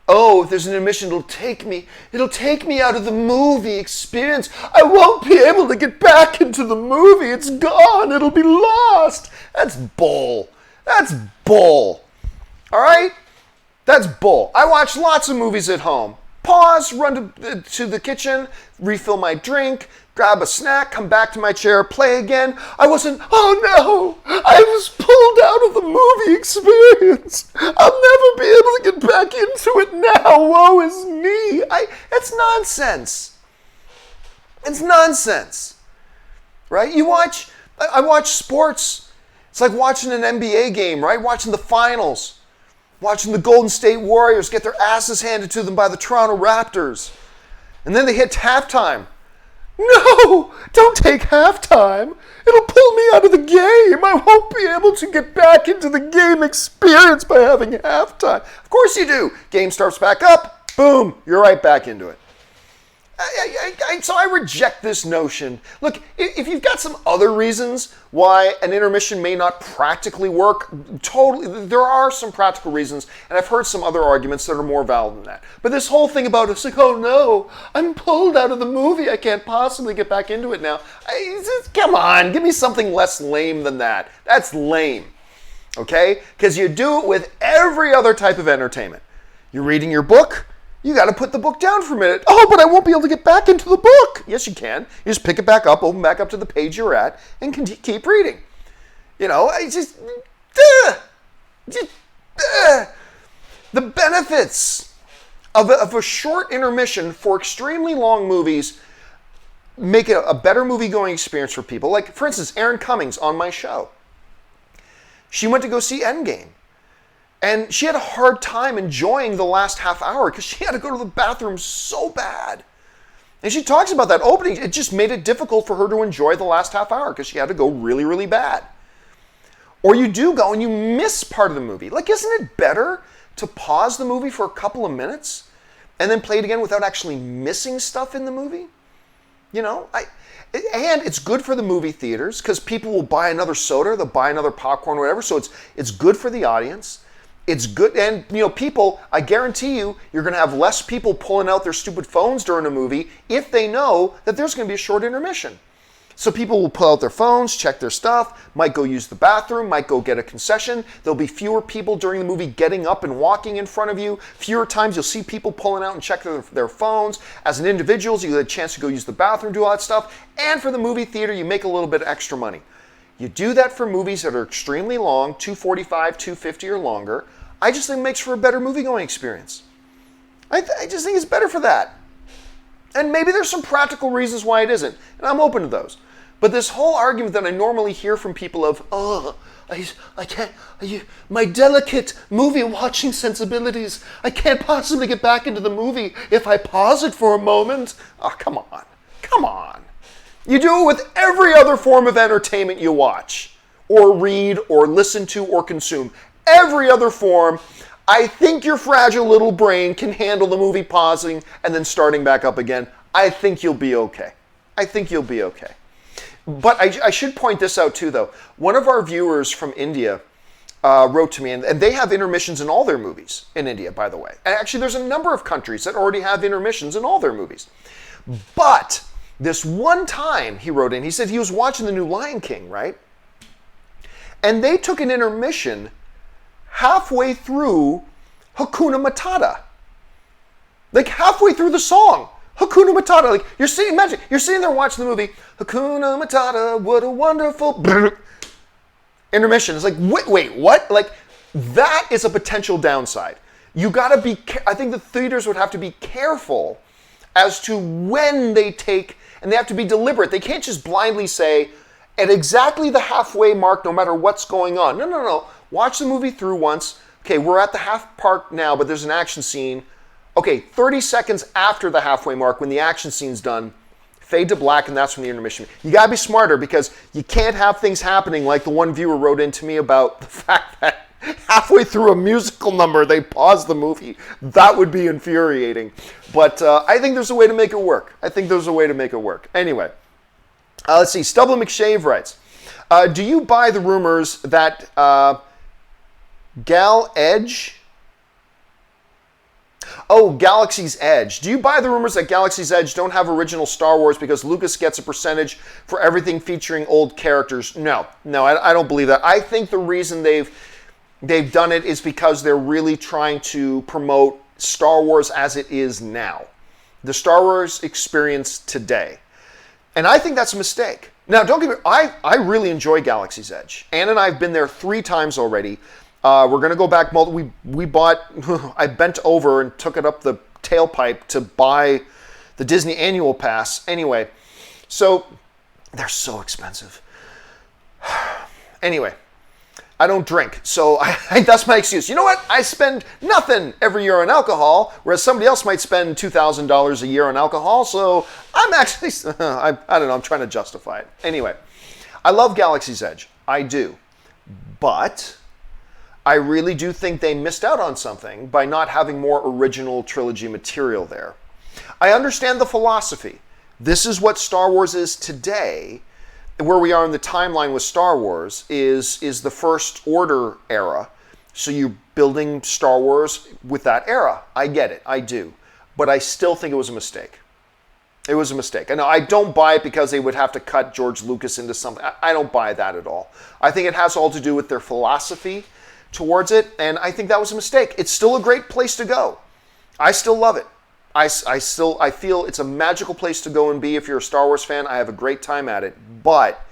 Speaker 1: if there's an intermission, it'll take me out of the movie experience. I won't be able to get back into the movie. It's gone. It'll be lost. That's bull. All right? That's bull. I watch lots of movies at home. Pause, run to the kitchen, refill my drink, grab a snack, come back to my chair, play again. I was pulled out of the movie experience. I'll never be able to get back into it now. Woe is me. It's nonsense. It's nonsense. Right? I watch sports. It's like watching an NBA game, right? Watching the finals. Watching the Golden State Warriors get their asses handed to them by the Toronto Raptors. And then they hit halftime. no, don't take halftime. It'll pull me out of the game. I won't be able to get back into the game experience by having halftime. Of course you do. Game starts back up. Boom, you're right back into it. So I reject this notion. Look, if you've got some other reasons why an intermission may not practically work, totally, there are some practical reasons, and I've heard some other arguments that are more valid than that. But this whole thing about it's like, oh no, I'm pulled out of the movie, I can't possibly get back into it now. Come on, give me something less lame than that. That's lame, okay? Because you do it with every other type of entertainment. You're reading your book, you got to put the book down for a minute. Oh, but I won't be able to get back into the book. Yes, you can. You just pick it back up, open back up to the page you're at, and keep reading. You know, the benefits of a short intermission for extremely long movies make it a better movie-going experience for people. Like, for instance, Erin Cummings on my show. She went to go see Endgame. And she had a hard time enjoying the last half hour because she had to go to the bathroom so bad. And she talks about that opening. It just made it difficult for her to enjoy the last half hour because she had to go really, really bad. Or you do go and you miss part of the movie. Like, isn't it better to pause the movie for a couple of minutes and then play it again without actually missing stuff in the movie? You know, and it's good for the movie theaters because people will buy another soda, they'll buy another popcorn, whatever. So it's good for the audience. It's good, and you know, people, I guarantee you're going to have less people pulling out their stupid phones during a movie if they know that there's going to be a short intermission. So people will pull out their phones, check their stuff, might go use the bathroom, might go get a concession. There'll be fewer people during the movie getting up and walking in front of you. Fewer times you'll see people pulling out and check their phones. As an individual, you get a chance to go use the bathroom, do all that stuff. And for the movie theater, you make a little bit of extra money. You do that for movies that are extremely long, 245, 250 or longer. I just think it makes for a better movie-going experience. I just think it's better for that. And maybe there's some practical reasons why it isn't, and I'm open to those. But this whole argument that I normally hear from people of, oh, I can't, my delicate movie-watching sensibilities, I can't possibly get back into the movie if I pause it for a moment. Oh, come on. Come on. You do it with every other form of entertainment you watch, or read, or listen to, or consume. Every other form, I think your fragile little brain can handle the movie pausing and then starting back up again. I think you'll be okay. I think you'll be okay. But I should point this out too, though. One of our viewers from India wrote to me, and they have intermissions in all their movies in India, by the way. And actually, there's a number of countries that already have intermissions in all their movies. But this one time, he wrote in, he said he was watching the new Lion King, right? And they took an intermission halfway through Hakuna Matata. Like halfway through the song. Hakuna Matata. Like you're sitting there watching the movie. Hakuna Matata, what a wonderful intermission. It's like, wait, what? Like that is a potential downside. You gotta be, I think the theaters would have to be careful as to when they take, and they have to be deliberate. They can't just blindly say, at exactly the halfway mark, no matter what's going on. No. Watch the movie through once. Okay, we're at the half part now, but there's an action scene. Okay, 30 seconds after the halfway mark, when the action scene's done, fade to black, and that's when the intermission. You gotta be smarter because you can't have things happening like the one viewer wrote in to me about the fact that halfway through a musical number, they pause the movie. That would be infuriating. But I think there's a way to make it work. Anyway, let's see. Stubble McShave writes, do you buy the rumors that Galaxy's Edge. Do you buy the rumors that Galaxy's Edge don't have original Star Wars because Lucas gets a percentage for everything featuring old characters? No, I don't believe that. I think the reason they've done it is because they're really trying to promote Star Wars as it is now. The Star Wars experience today. And I think that's a mistake. Now, don't get me wrong, I really enjoy Galaxy's Edge. Ann and I have been there 3 times already. We're going to go back. We bought, I bent over and took it up the tailpipe to buy the Disney annual pass. Anyway, so they're so expensive. Anyway, I don't drink, so that's my excuse. You know what? I spend nothing every year on alcohol, whereas somebody else might spend $2,000 a year on alcohol, so I'm actually, I don't know, I'm trying to justify it. Anyway, I love Galaxy's Edge. I do. But I really do think they missed out on something by not having more original trilogy material there. I understand the philosophy. This is what Star Wars is today. Where we are in the timeline with Star Wars is the First Order era. So you're building Star Wars with that era. I get it. I do. But I still think it was a mistake. It was a mistake. And I don't buy it because they would have to cut George Lucas into something. I don't buy that at all. I think it has all to do with their philosophy towards it. And I think that was a mistake. It's still a great place to go. I still love it. I feel it's a magical place to go and be if you're a Star Wars fan. I have a great time at it. But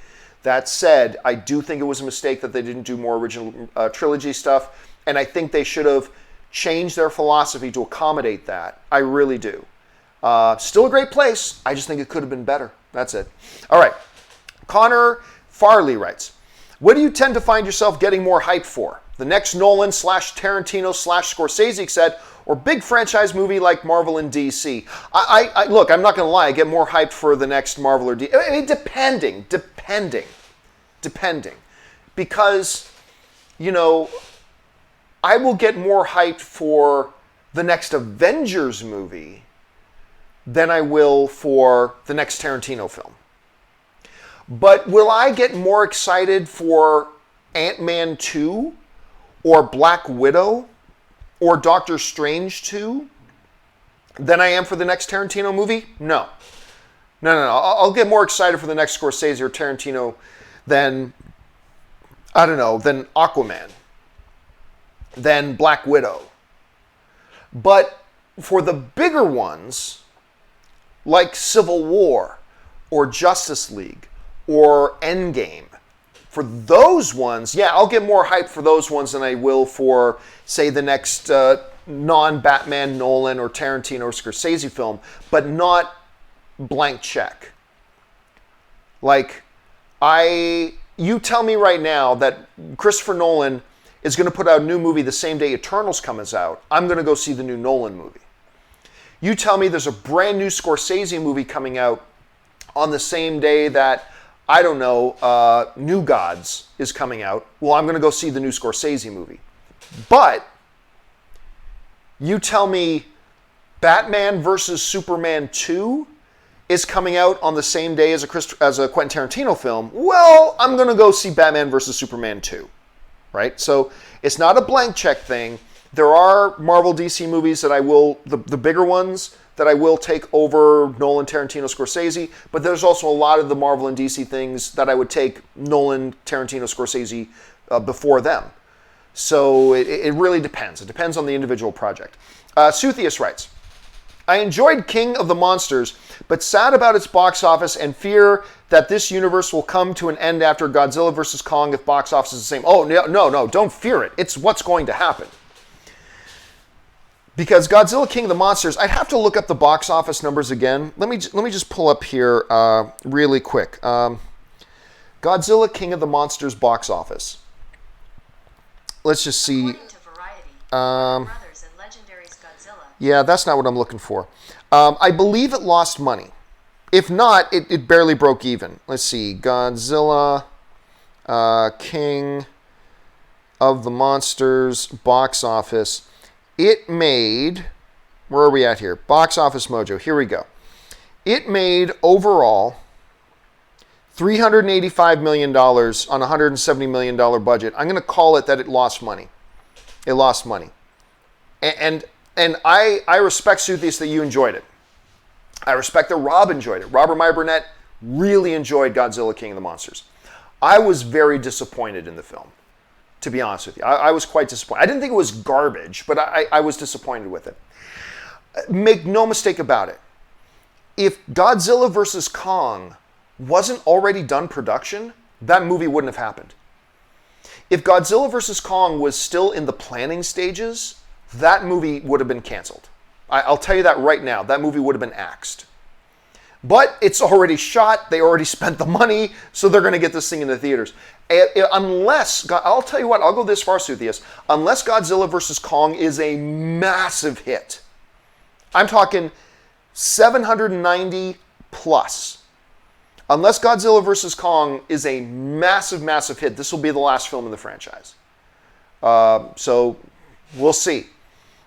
Speaker 1: that said, I do think it was a mistake that they didn't do more original trilogy stuff. And I think they should have changed their philosophy to accommodate that. I really do. Still a great place. I just think it could have been better. That's it. All right. Connor Farley writes, what do you tend to find yourself getting more hyped for? The next Nolan / Tarantino / Scorsese set, or big franchise movie like Marvel and DC? I look, I'm not going to lie, I get more hyped for the next Marvel or DC. I mean, depending. Because, you know, I will get more hyped for the next Avengers movie than I will for the next Tarantino film. But will I get more excited for Ant-Man 2 or Black Widow or Doctor Strange 2 than I am for the next Tarantino movie? No. I'll get more excited for the next Scorsese or Tarantino than, I don't know, than Aquaman, than Black Widow. But for the bigger ones, like Civil War or Justice League or Endgame, for those ones, yeah, I'll get more hype for those ones than I will for, say, the next non-Batman Nolan or Tarantino or Scorsese film, but not blank check. Like, you tell me right now that Christopher Nolan is going to put out a new movie the same day Eternals comes out, I'm going to go see the new Nolan movie. You tell me there's a brand new Scorsese movie coming out on the same day that, I don't know, New Gods is coming out. Well, I'm going to go see the new Scorsese movie. But you tell me Batman vs. Superman 2 is coming out on the same day as a Quentin Tarantino film. Well, I'm going to go see Batman vs. Superman 2. Right? So it's not a blank check thing. There are Marvel DC movies that I will, the bigger ones, that I will take over Nolan, Tarantino, Scorsese, but there's also a lot of the Marvel and DC things that I would take Nolan, Tarantino, Scorsese before them. So it really depends. It depends on the individual project. Suthius writes, I enjoyed King of the Monsters, but sad about its box office and fear that this universe will come to an end after Godzilla vs. Kong if box office is the same. Oh, no, don't fear it. It's what's going to happen. Because Godzilla King of the Monsters, I'd have to look up the box office numbers again. Let me just pull up here really quick. Godzilla King of the Monsters box office. Let's just see. Yeah, that's not what I'm looking for. I believe it lost money. If not, it barely broke even. Let's see. Godzilla King of the Monsters box office. It made, where are we at here? Box Office Mojo. Here we go. It made overall $385 million on a $170 million budget. I'm going to call it that it lost money. It lost money. And I respect, Suthius, that you enjoyed it. I respect that Rob enjoyed it. Robert Meyer Burnett really enjoyed Godzilla King of the Monsters. I was very disappointed in the film, to be honest with you. I was quite disappointed. I didn't think it was garbage, but I was disappointed with it. Make no mistake about it. If Godzilla vs. Kong wasn't already done production, that movie wouldn't have happened. If Godzilla vs. Kong was still in the planning stages, that movie would have been canceled. I'll tell you that right now. That movie would have been axed. But it's already shot. They already spent the money, so they're going to get this thing in the theaters. Unless, I'll tell you what, I'll go this far, Suthius. Unless Godzilla vs. Kong is a massive hit. I'm talking 790 plus. Unless Godzilla vs. Kong is a massive, massive hit, this will be the last film in the franchise. So we'll see.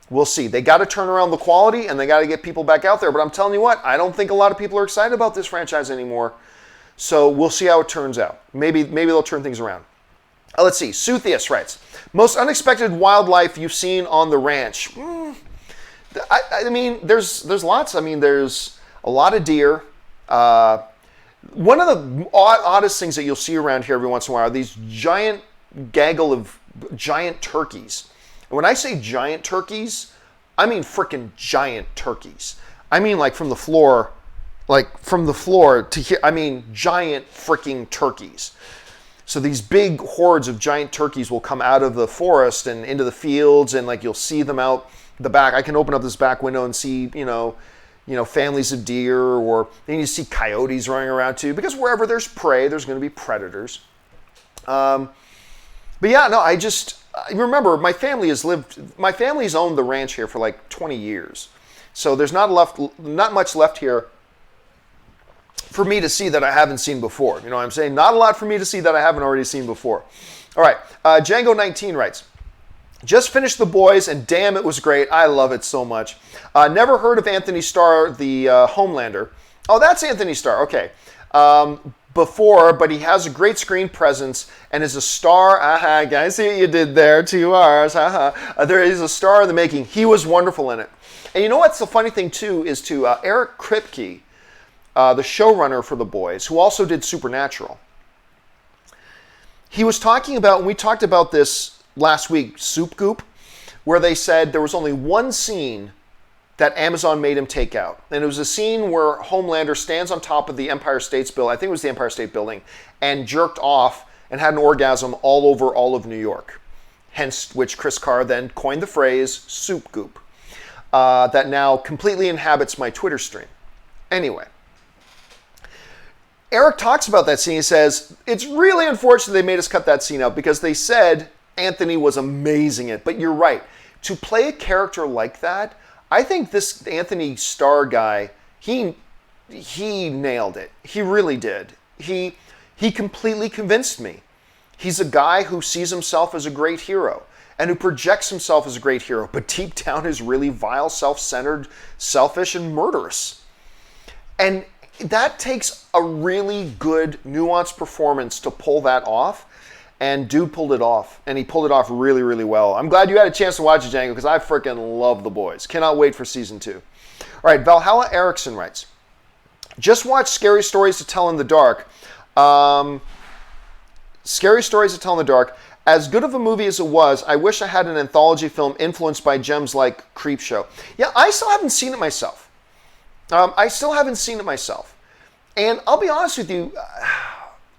Speaker 1: We'll see. They got to turn around the quality and they got to get people back out there. But I'm telling you what, I don't think a lot of people are excited about this franchise anymore. So we'll see how it turns out. Maybe they'll turn things around. Let's see. Suthius writes, most unexpected wildlife you've seen on the ranch. I mean, there's lots. I mean, there's a lot of deer. One of the oddest things that you'll see around here every once in a while are these giant gaggle of giant turkeys. And when I say giant turkeys, I mean freaking giant turkeys. I mean like from the floor to here. I mean giant freaking turkeys. So these big hordes of giant turkeys will come out of the forest and into the fields, and like you'll see them out the back. I can open up this back window and see, families of deer, or then you see coyotes running around too, because wherever there's prey, there's going to be predators. But yeah, no, I remember my family's owned the ranch here for like 20 years. So there's not much left here for me to see that I haven't seen before. You know what I'm saying? Not a lot for me to see that I haven't already seen before. All right, Django19 writes, just finished The Boys, and damn, it was great. I love it so much. Never heard of Anthony Starr, the Homelander. Oh, that's Anthony Starr. Okay. Before, but he has a great screen presence and is a star. Aha, guys, see what you did there. 2 R's. There is a star in the making. He was wonderful in it. And you know what's the funny thing, too, is Eric Kripke, the showrunner for The Boys, who also did Supernatural. He was talking about, and we talked about this last week, Soup Goop, where they said there was only one scene that Amazon made him take out. And it was a scene where Homelander stands on top of the Empire State Building, I think it was the Empire State Building, and jerked off and had an orgasm all over all of New York. Hence which Chris Carr then coined the phrase Soup Goop, that now completely inhabits my Twitter stream. Anyway, Eric talks about that scene. He says, it's really unfortunate they made us cut that scene out because they said Anthony was amazing at it. But you're right. To play a character like that, I think this Anthony Starr guy, he nailed it. He really did. He completely convinced me. He's a guy who sees himself as a great hero and who projects himself as a great hero, but deep down is really vile, self-centered, selfish, and murderous. And that takes a really good, nuanced performance to pull that off. And dude pulled it off, and he pulled it off really, really well. I'm glad you had a chance to watch it, Django, because I freaking love The Boys. Cannot wait for season 2. All right, Valhalla Erickson writes, just watch Scary Stories to Tell in the Dark. Scary Stories to Tell in the Dark. As good of a movie as it was, I wish I had an anthology film influenced by gems like Creepshow. Yeah, I still haven't seen it myself. And I'll be honest with you,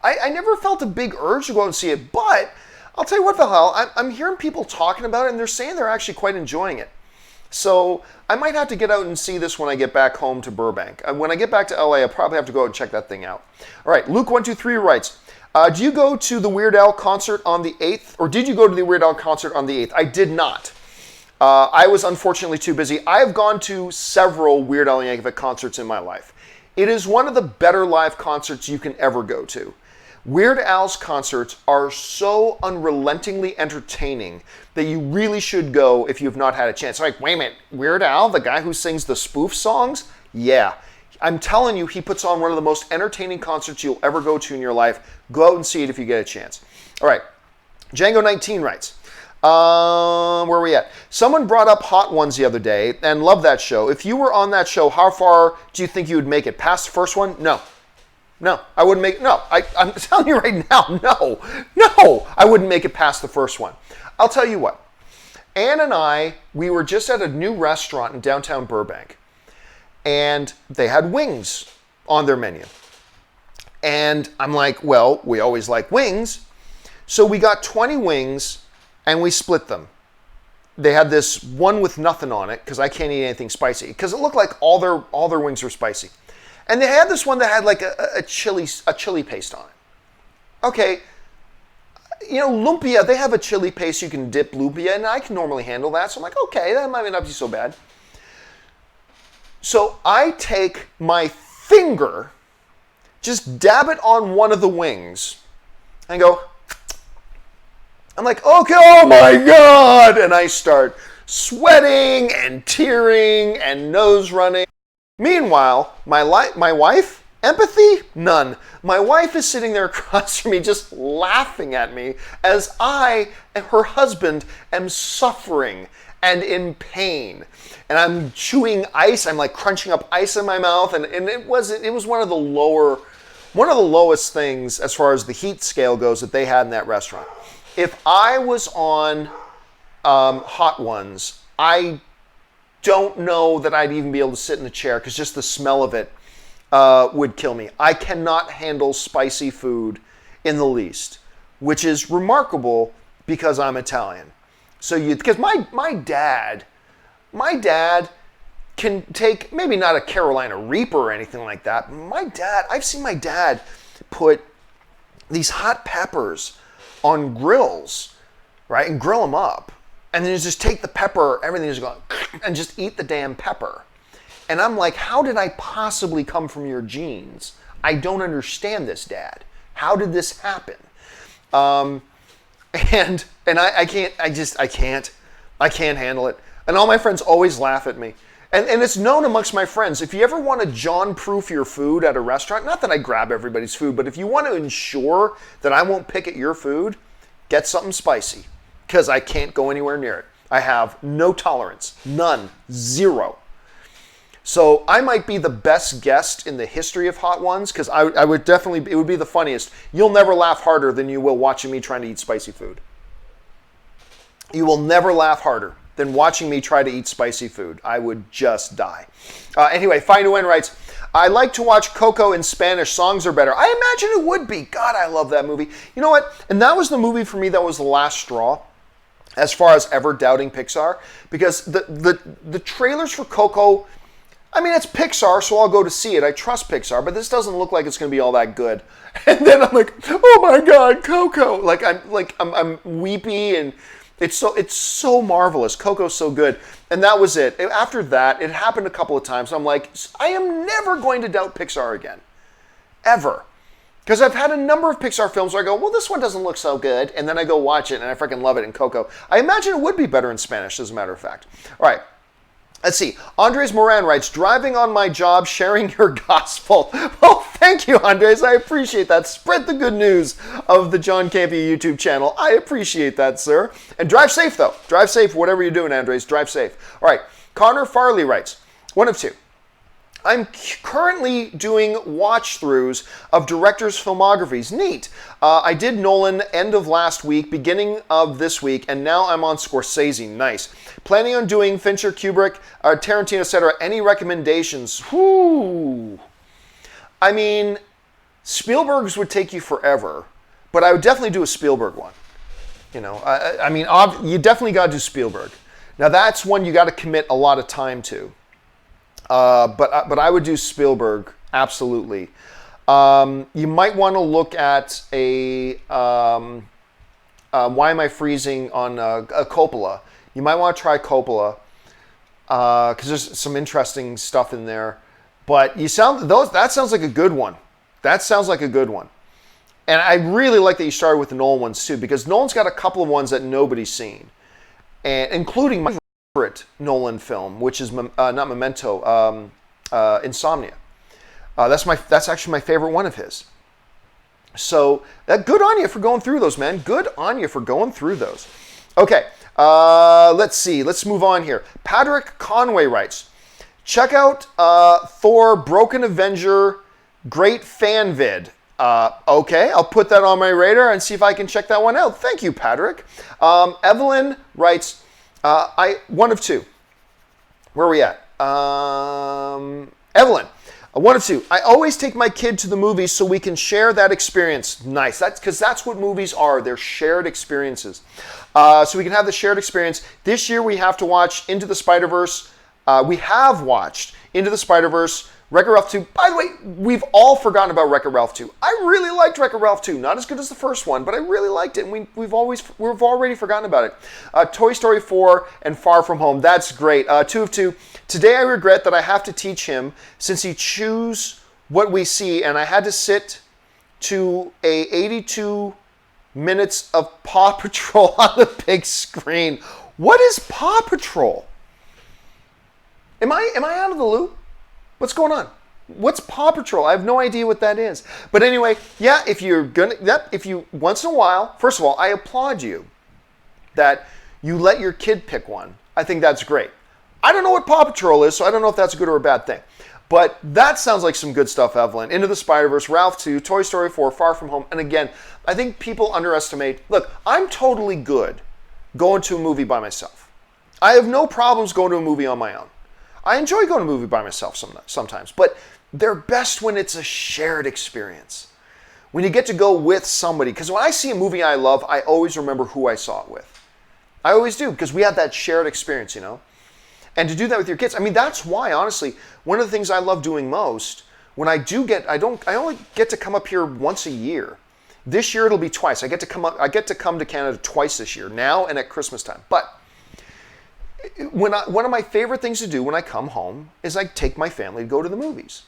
Speaker 1: I never felt a big urge to go out and see it, but I'll tell you what, Valhalla, I'm hearing people talking about it, and they're saying they're actually quite enjoying it. So I might have to get out and see this when I get back home to Burbank. When I get back to LA, I'll probably have to go out and check that thing out. All right, Luke123 writes, do you go to the Weird Al concert on the 8th? Or did you go to the Weird Al concert on the 8th? I did not. I was unfortunately too busy. I have gone to several Weird Al Yankovic concerts in my life. It is one of the better live concerts you can ever go to. Weird Al's concerts are so unrelentingly entertaining that you really should go if you've not had a chance. Like, wait a minute, Weird Al, the guy who sings the spoof songs? Yeah. I'm telling you, he puts on one of the most entertaining concerts you'll ever go to in your life. Go out and see it if you get a chance. All right. Django19 writes, where are we at? Someone brought up Hot Ones the other day and loved that show. If you were on that show, how far do you think you would make it? Past the first one? No, I wouldn't make it. No, I'm telling you right now, no, I wouldn't make it past the first one. I'll tell you what. Ann and I, we were just at a new restaurant in downtown Burbank, and they had wings on their menu. And I'm like, well, we always like wings. So we got 20 wings, and we split them. They had this one with nothing on it, because I can't eat anything spicy, because it looked like all their wings were spicy. And they had this one that had like a chili paste on it. Okay, you know, lumpia, they have a chili paste you can dip lumpia, and I can normally handle that. So I'm like, okay, that might not be so bad. So I take my finger, just dab it on one of the wings, and go, I'm like, okay, oh my God! And I start sweating and tearing and nose running. Meanwhile, my wife, empathy? None. My wife is sitting there across from me just laughing at me as I, her husband, am suffering and in pain. And I'm chewing ice, I'm like crunching up ice in my mouth, and it was one of the lowest things as far as the heat scale goes that they had in that restaurant. If I was on Hot Ones, I don't know that I'd even be able to sit in the chair because just the smell of it would kill me. I cannot handle spicy food in the least, which is remarkable because I'm Italian. So because my dad can take, maybe not a Carolina Reaper or anything like that. I've seen my dad put these hot peppers on grills, right, and grill them up. And then you just take the pepper, everything is going, and just eat the damn pepper. And I'm like, how did I possibly come from your genes? I don't understand this, Dad. How did this happen? And I can't handle it. And all my friends always laugh at me. And it's known amongst my friends, if you ever want to John-proof your food at a restaurant, not that I grab everybody's food, but if you want to ensure that I won't pick at your food, get something spicy. Because I can't go anywhere near it. I have no tolerance. None. Zero. So I might be the best guest in the history of Hot Ones, because I would definitely, it would be the funniest. You'll never laugh harder than you will watching me trying to eat spicy food. You will never laugh harder than watching me try to eat spicy food. I would just die. Anyway, Find a Win writes, I like to watch Coco in Spanish. Songs are better. I imagine it would be. God, I love that movie. You know what? And that was the movie for me that was the last straw as far as ever doubting Pixar. Because the trailers for Coco, I mean, it's Pixar, so I'll go to see it. I trust Pixar, but this doesn't look like it's going to be all that good. And then I'm like, oh my God, Coco! I'm weepy, and it's so marvelous. Coco's so good, and that was it. After that, it happened a couple of times. I'm like, I am never going to doubt Pixar again, ever, because I've had a number of Pixar films where I go, well, this one doesn't look so good, and then I go watch it, and I freaking love it in Coco. I imagine it would be better in Spanish, as a matter of fact. All right. Let's see. Andres Moran writes, driving on my job, sharing your gospel. Well, thank you, Andres. I appreciate that. Spread the good news of the John Campea YouTube channel. I appreciate that, sir. And drive safe, though. Drive safe, whatever you're doing, Andres. Drive safe. All right. Connor Farley writes, one of two. I'm currently doing watch-throughs of directors' filmographies. Neat. I did Nolan end of last week, beginning of this week, and now I'm on Scorsese. Nice. Planning on doing Fincher, Kubrick, Tarantino, etc. Any recommendations? Whoo! I mean, Spielberg's would take you forever, but I would definitely do a Spielberg one. You know, I mean, you definitely got to do Spielberg. Now, that's one you got to commit a lot of time to. But I would do Spielberg, absolutely. You might want to look at a Why Am I Freezing on a Coppola. You might want to try Coppola because there's some interesting stuff in there. But that sounds like a good one. That sounds like a good one. And I really like that you started with the Nolan ones too, because Nolan's got a couple of ones that nobody's seen, and including my favorite Nolan film, which is not Memento, Insomnia. That's actually my favorite one of his. So good on you for going through those, man. Good on you for going through those. Okay, let's see. Let's move on here. Patrick Conway writes, check out Thor Broken Avenger, great fan vid. Okay, I'll put that on my radar and see if I can check that one out. Thank you, Patrick. Evelyn writes, one of two. Where are we at? Evelyn, one of two. I always take my kid to the movies so we can share that experience. Nice. That's what movies are. They're shared experiences. So we can have the shared experience. This year we have to watch Into the Spider-Verse. We have watched Into the Spider-Verse, Wreck-It Ralph 2. By the way, we've all forgotten about Wreck-It Ralph 2. I really liked Wreck-It Ralph 2. Not as good as the first one, but I really liked it, and we've already forgotten about it. Toy Story 4 and Far From Home. That's great. 2 of 2. Today I regret that I have to teach him since he chews what we see, and I had to sit to a 82 minutes of Paw Patrol on the big screen. What is Paw Patrol? Am I out of the loop? What's going on? What's Paw Patrol? I have no idea what that is. But anyway, yeah, if you once in a while, first of all, I applaud you that you let your kid pick one. I think that's great. I don't know what Paw Patrol is, so I don't know if that's a good or a bad thing. But that sounds like some good stuff, Evelyn. Into the Spider-Verse, Ralph 2, Toy Story 4, Far From Home. And again, I think people underestimate. Look, I'm totally good going to a movie by myself. I have no problems going to a movie on my own. I enjoy going to a movie by myself sometimes, but they're best when it's a shared experience. When you get to go with somebody. Because when I see a movie I love, I always remember who I saw it with. I always do, because we have that shared experience, you know? And to do that with your kids, I mean, that's why, honestly, one of the things I love doing most, when I only get to come up here once a year. This year it'll be twice. I get to come to Canada twice this year, now and at Christmas time. But one of my favorite things to do when I come home is I take my family to go to the movies.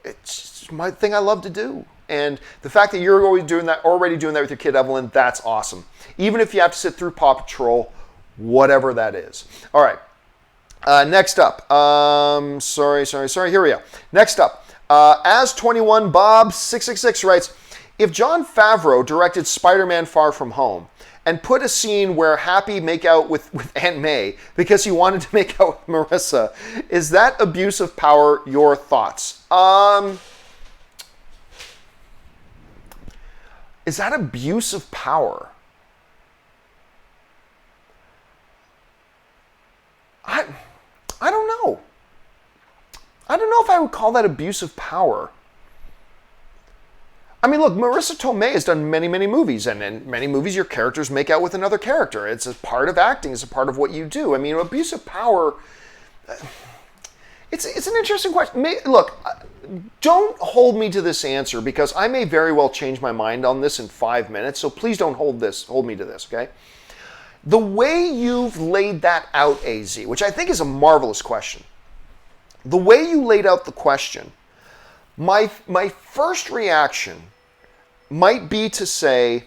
Speaker 1: It's my thing I love to do. And the fact that you're already doing that with your kid, Evelyn, that's awesome. Even if you have to sit through Paw Patrol, whatever that is. All right. Next up. Sorry. Here we go. Next up. As 21 Bob 666 writes, if Jon Favreau directed Spider-Man Far From Home and put a scene where Happy make out with Aunt May because he wanted to make out with Marissa, is that abuse of power? Your thoughts? Is that abuse of power? I don't know. I don't know if I would call that abuse of power. I mean, look, Marissa Tomei has done many, many movies, and in many movies your characters make out with another character. It's a part of acting. It's a part of what you do. I mean, abuse of power, it's an interesting question. Look, don't hold me to this answer because I may very well change my mind on this in 5 minutes, so please don't hold me to this, okay? The way you've laid that out, AZ, which I think is a marvelous question, the way you laid out the question, my first reaction might be to say,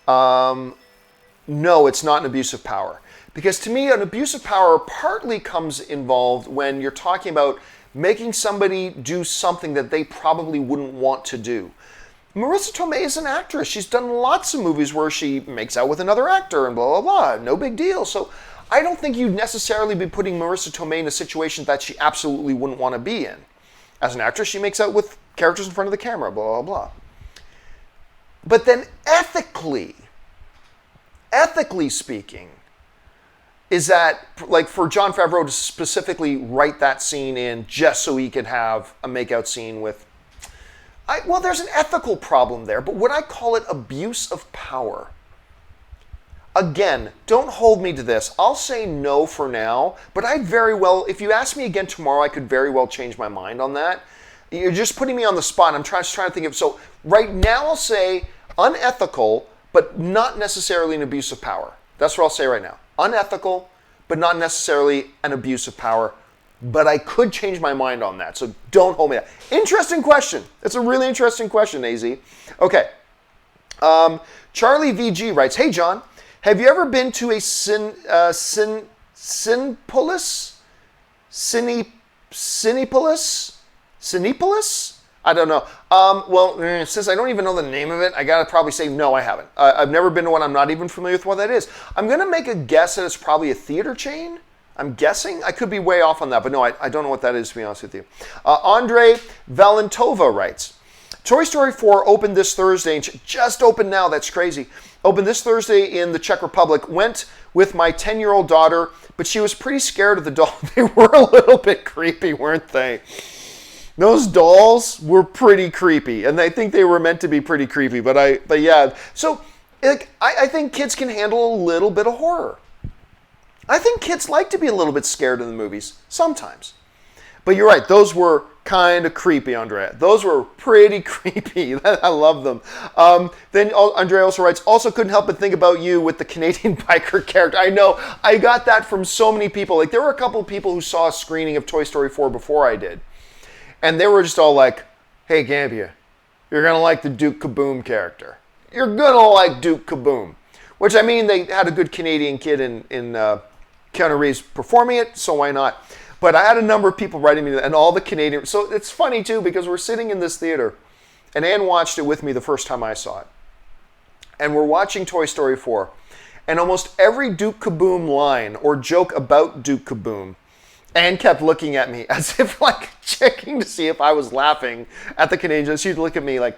Speaker 1: no, it's not an abuse of power. Because to me, an abuse of power partly comes involved when you're talking about making somebody do something that they probably wouldn't want to do. Marissa Tomei is an actress. She's done lots of movies where she makes out with another actor and blah, blah, blah. No big deal. So I don't think you'd necessarily be putting Marissa Tomei in a situation that she absolutely wouldn't want to be in. As an actress, she makes out with characters in front of the camera, blah, blah, blah. But then ethically speaking, is that, like, for Jon Favreau to specifically write that scene in just so he could have a makeout scene with... well, there's an ethical problem there, but would I call it abuse of power? Again, don't hold me to this. I'll say no for now, but I'd very well, if you ask me again tomorrow, I could very well change my mind on that. You're just putting me on the spot. I'm trying to think of, so right now I'll say unethical, but not necessarily an abuse of power. That's what I'll say right now. Unethical, but not necessarily an abuse of power. But I could change my mind on that, so don't hold me up. Interesting question. It's a really interesting question, AZ. Okay. Charlie VG writes, hey, John, have you ever been to a Cinepolis? Cinepolis? I don't know. Well, since I don't even know the name of it, I gotta probably say no, I haven't. I've never been to one. I'm not even familiar with what that is. I'm gonna make a guess that it's probably a theater chain. I'm guessing. I could be way off on that, but no, I don't know what that is, to be honest with you. Andre Valentova writes, Toy Story 4 opened this Thursday, and just opened now, that's crazy. Opened this Thursday in the Czech Republic. Went with my 10-year-old daughter, but she was pretty scared of the doll. They were a little bit creepy, weren't they? Those dolls were pretty creepy, and I think they were meant to be pretty creepy, but yeah. So, I think kids can handle a little bit of horror. I think kids like to be a little bit scared in the movies, sometimes. But you're right, those were kind of creepy, Andrea. Those were pretty creepy. I love them. Then Andrea also writes, also couldn't help but think about you with the Canadian biker character. I know, I got that from so many people. Like, there were a couple of people who saw a screening of Toy Story 4 before I did. And they were just all like, hey, Campea, you're going to like the Duke Kaboom character. You're going to like Duke Kaboom. Which, I mean, they had a good Canadian kid in Keanu Reeves performing it, so why not? But I had a number of people writing me, and all the Canadian... So it's funny, too, because we're sitting in this theater, and Anne watched it with me the first time I saw it. And we're watching Toy Story 4, and almost every Duke Kaboom line or joke about Duke Kaboom, Anne kept looking at me as if, like, checking to see if I was laughing at the Canadians. She'd look at me, like,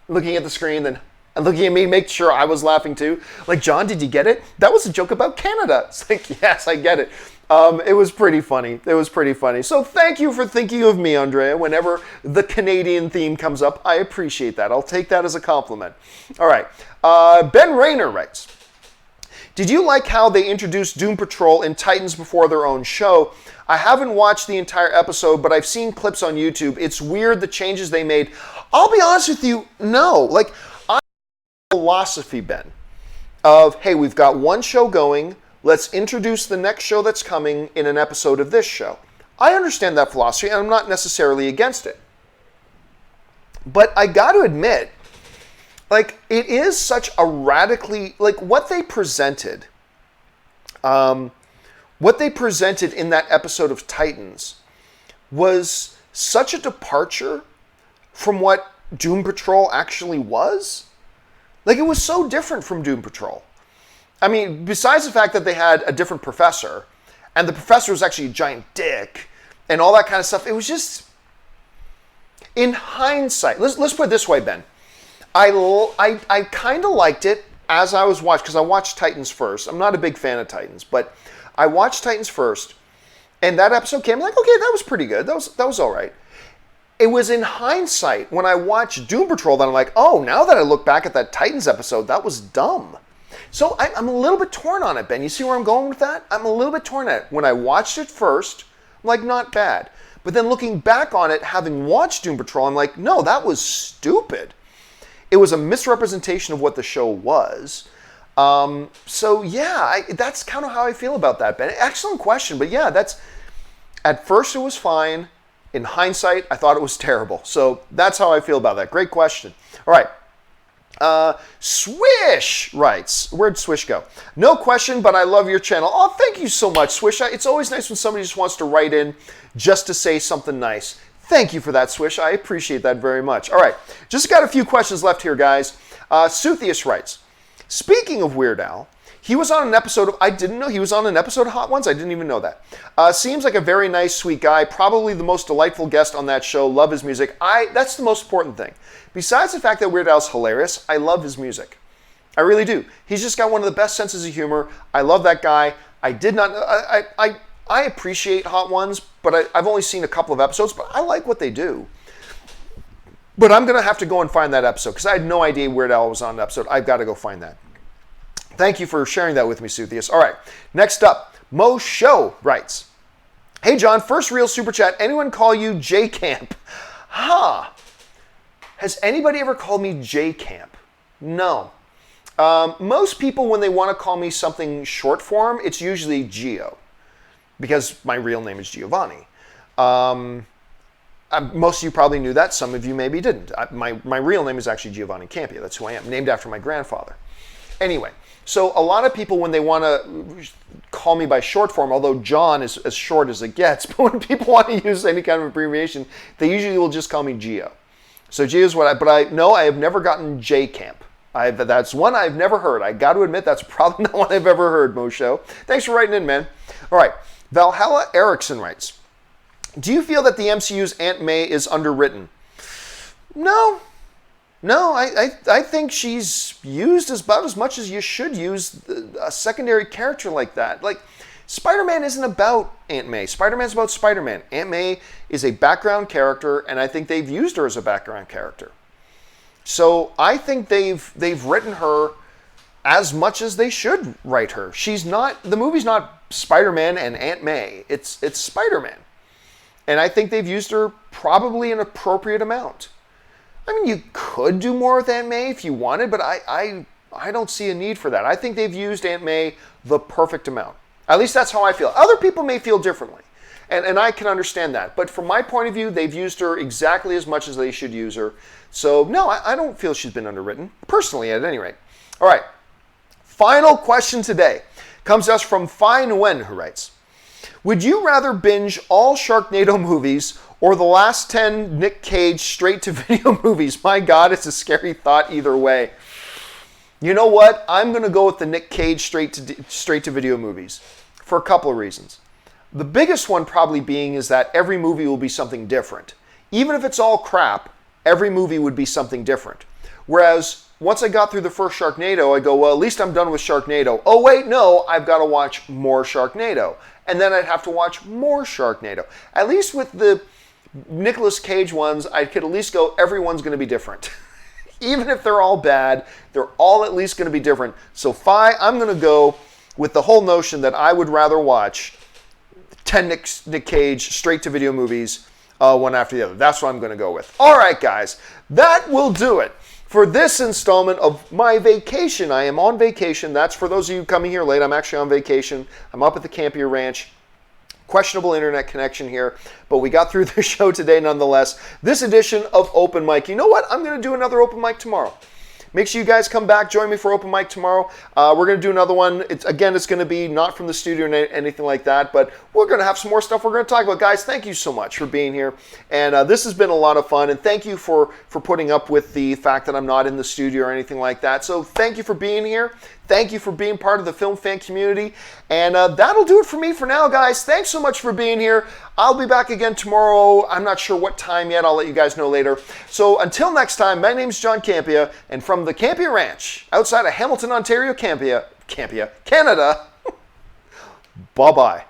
Speaker 1: looking at the screen, then looking at me, make sure I was laughing, too. Like, John, did you get it? That was a joke about Canada. It's like, yes, I get it. It was pretty funny. It was pretty funny. So thank you for thinking of me, Andrea. Whenever the Canadian theme comes up, I appreciate that. I'll take that as a compliment. All right. Ben Rayner writes, did you like how they introduced Doom Patrol and Titans before their own show? I haven't watched the entire episode, but I've seen clips on YouTube. It's weird the changes they made. I'll be honest with you, no. Like, I have a philosophy, Ben, of, hey, we've got one show going. Let's introduce the next show that's coming in an episode of this show. I understand that philosophy, and I'm not necessarily against it. But I got to admit, like, it is such a radically, like, what they presented in that episode of Titans was such a departure from what Doom Patrol actually was. Like, it was so different from Doom Patrol. I mean, besides the fact that they had a different professor, and the professor was actually a giant dick, and all that kind of stuff, it was just, in hindsight, let's put it this way, Ben. I kind of liked it as I was watching, because I watched Titans first. I'm not a big fan of Titans, but I watched Titans first, and that episode came, like, okay, that was pretty good. That was all right. It was in hindsight, when I watched Doom Patrol, that I'm like, oh, now that I look back at that Titans episode, that was dumb. So I'm a little bit torn on it, Ben. You see where I'm going with that? I'm a little bit torn on it. When I watched it first, I'm like, not bad. But then looking back on it, having watched Doom Patrol, I'm like, no, that was stupid. It was a misrepresentation of what the show was. So yeah, that's kind of how I feel about that, Ben. Excellent question, but yeah, at first it was fine. In hindsight, I thought it was terrible. So that's how I feel about that. Great question. All right. Swish writes, where'd Swish go? No question, but I love your channel. Oh, thank you so much, Swish. It's always nice when somebody just wants to write in just to say something nice. Thank you for that, Swish. I appreciate that very much. All right, just got a few questions left here, guys. Suthius writes, speaking of Weird Al, he was on an episode of, I didn't know he was on an episode of Hot Ones. I didn't even know that. Seems like a very nice, sweet guy. Probably the most delightful guest on that show. Love his music. That's the most important thing. Besides the fact that Weird Al's hilarious, I love his music. I really do. He's just got one of the best senses of humor. I love that guy. I appreciate Hot Ones, but I've only seen a couple of episodes, but I like what they do. But I'm going to have to go and find that episode because I had no idea Weird Al was on the episode. I've got to go find that. Thank you for sharing that with me, Suthius. All right, next up, Mo Show writes, hey, John, first real super chat. Anyone call you J-Camp? Has anybody ever called me J-Camp? No. Most people, when they want to call me something short form, it's usually Gio, because my real name is Giovanni. Most of you probably knew that. Some of you maybe didn't. My real name is actually Giovanni Campea. That's who I am, named after my grandfather. Anyway, so a lot of people, when they want to call me by short form, although John is as short as it gets, but when people want to use any kind of abbreviation, they usually will just call me Gio. So Gio is but I have never gotten J-Camp. That's one I've never heard. I got to admit, that's probably not one I've ever heard, Mo Show. Thanks for writing in, man. All right, Valhalla Erickson writes, do you feel that the MCU's Aunt May is underwritten? No, I think she's used about as much as you should use a secondary character like that. Like, Spider-Man isn't about Aunt May. Spider-Man's about Spider-Man. Aunt May is a background character, and I think they've used her as a background character. So I think they've written her as much as they should write her. The movie's not Spider-Man and Aunt May. It's Spider-Man. And I think they've used her probably an appropriate amount. I mean, you could do more with Aunt May if you wanted, but I don't see a need for that. I think they've used Aunt May the perfect amount. At least that's how I feel. Other people may feel differently, and I can understand that. But from my point of view, they've used her exactly as much as they should use her. So, no, I don't feel she's been underwritten, personally at any rate. All right, final question today comes to us from Phi Nguyen, who writes, would you rather binge all Sharknado movies or the last 10 Nick Cage straight-to-video movies? My God, it's a scary thought either way. You know what? I'm going to go with the Nick Cage straight-to-video movies for a couple of reasons. The biggest one probably being is that every movie will be something different. Even if it's all crap, every movie would be something different. Whereas once I got through the first Sharknado, I go, well, at least I'm done with Sharknado. Oh, wait, no, I've got to watch more Sharknado. And then I'd have to watch more Sharknado. At least with the Nicolas Cage ones, I could at least go, everyone's going to be different. Even if they're all bad, they're all at least going to be different. So I'm going to go with the whole notion that I would rather watch 10 Nick Cage straight-to-video movies one after the other. That's what I'm going to go with. All right, guys, that will do it for this installment of my vacation. I am on vacation. That's for those of you coming here late. I'm actually on vacation. I'm up at the Campea Ranch. Questionable internet connection here, but we got through the show today nonetheless. This edition of Open Mic. You know what? I'm going to do another Open Mic tomorrow. Make sure you guys come back. Join me for Open Mic tomorrow. We're going to do another one. It's going to be not from the studio or anything like that, but we're going to have some more stuff we're going to talk about. Guys, thank you so much for being here. And this has been a lot of fun. And thank you for putting up with the fact that I'm not in the studio or anything like that. So thank you for being here. Thank you for being part of the film fan community. And that'll do it for me for now, guys. Thanks so much for being here. I'll be back again tomorrow. I'm not sure what time yet. I'll let you guys know later. So until next time, my name's John Campea, and from the Campea Ranch, outside of Hamilton, Ontario, Canada, bye-bye.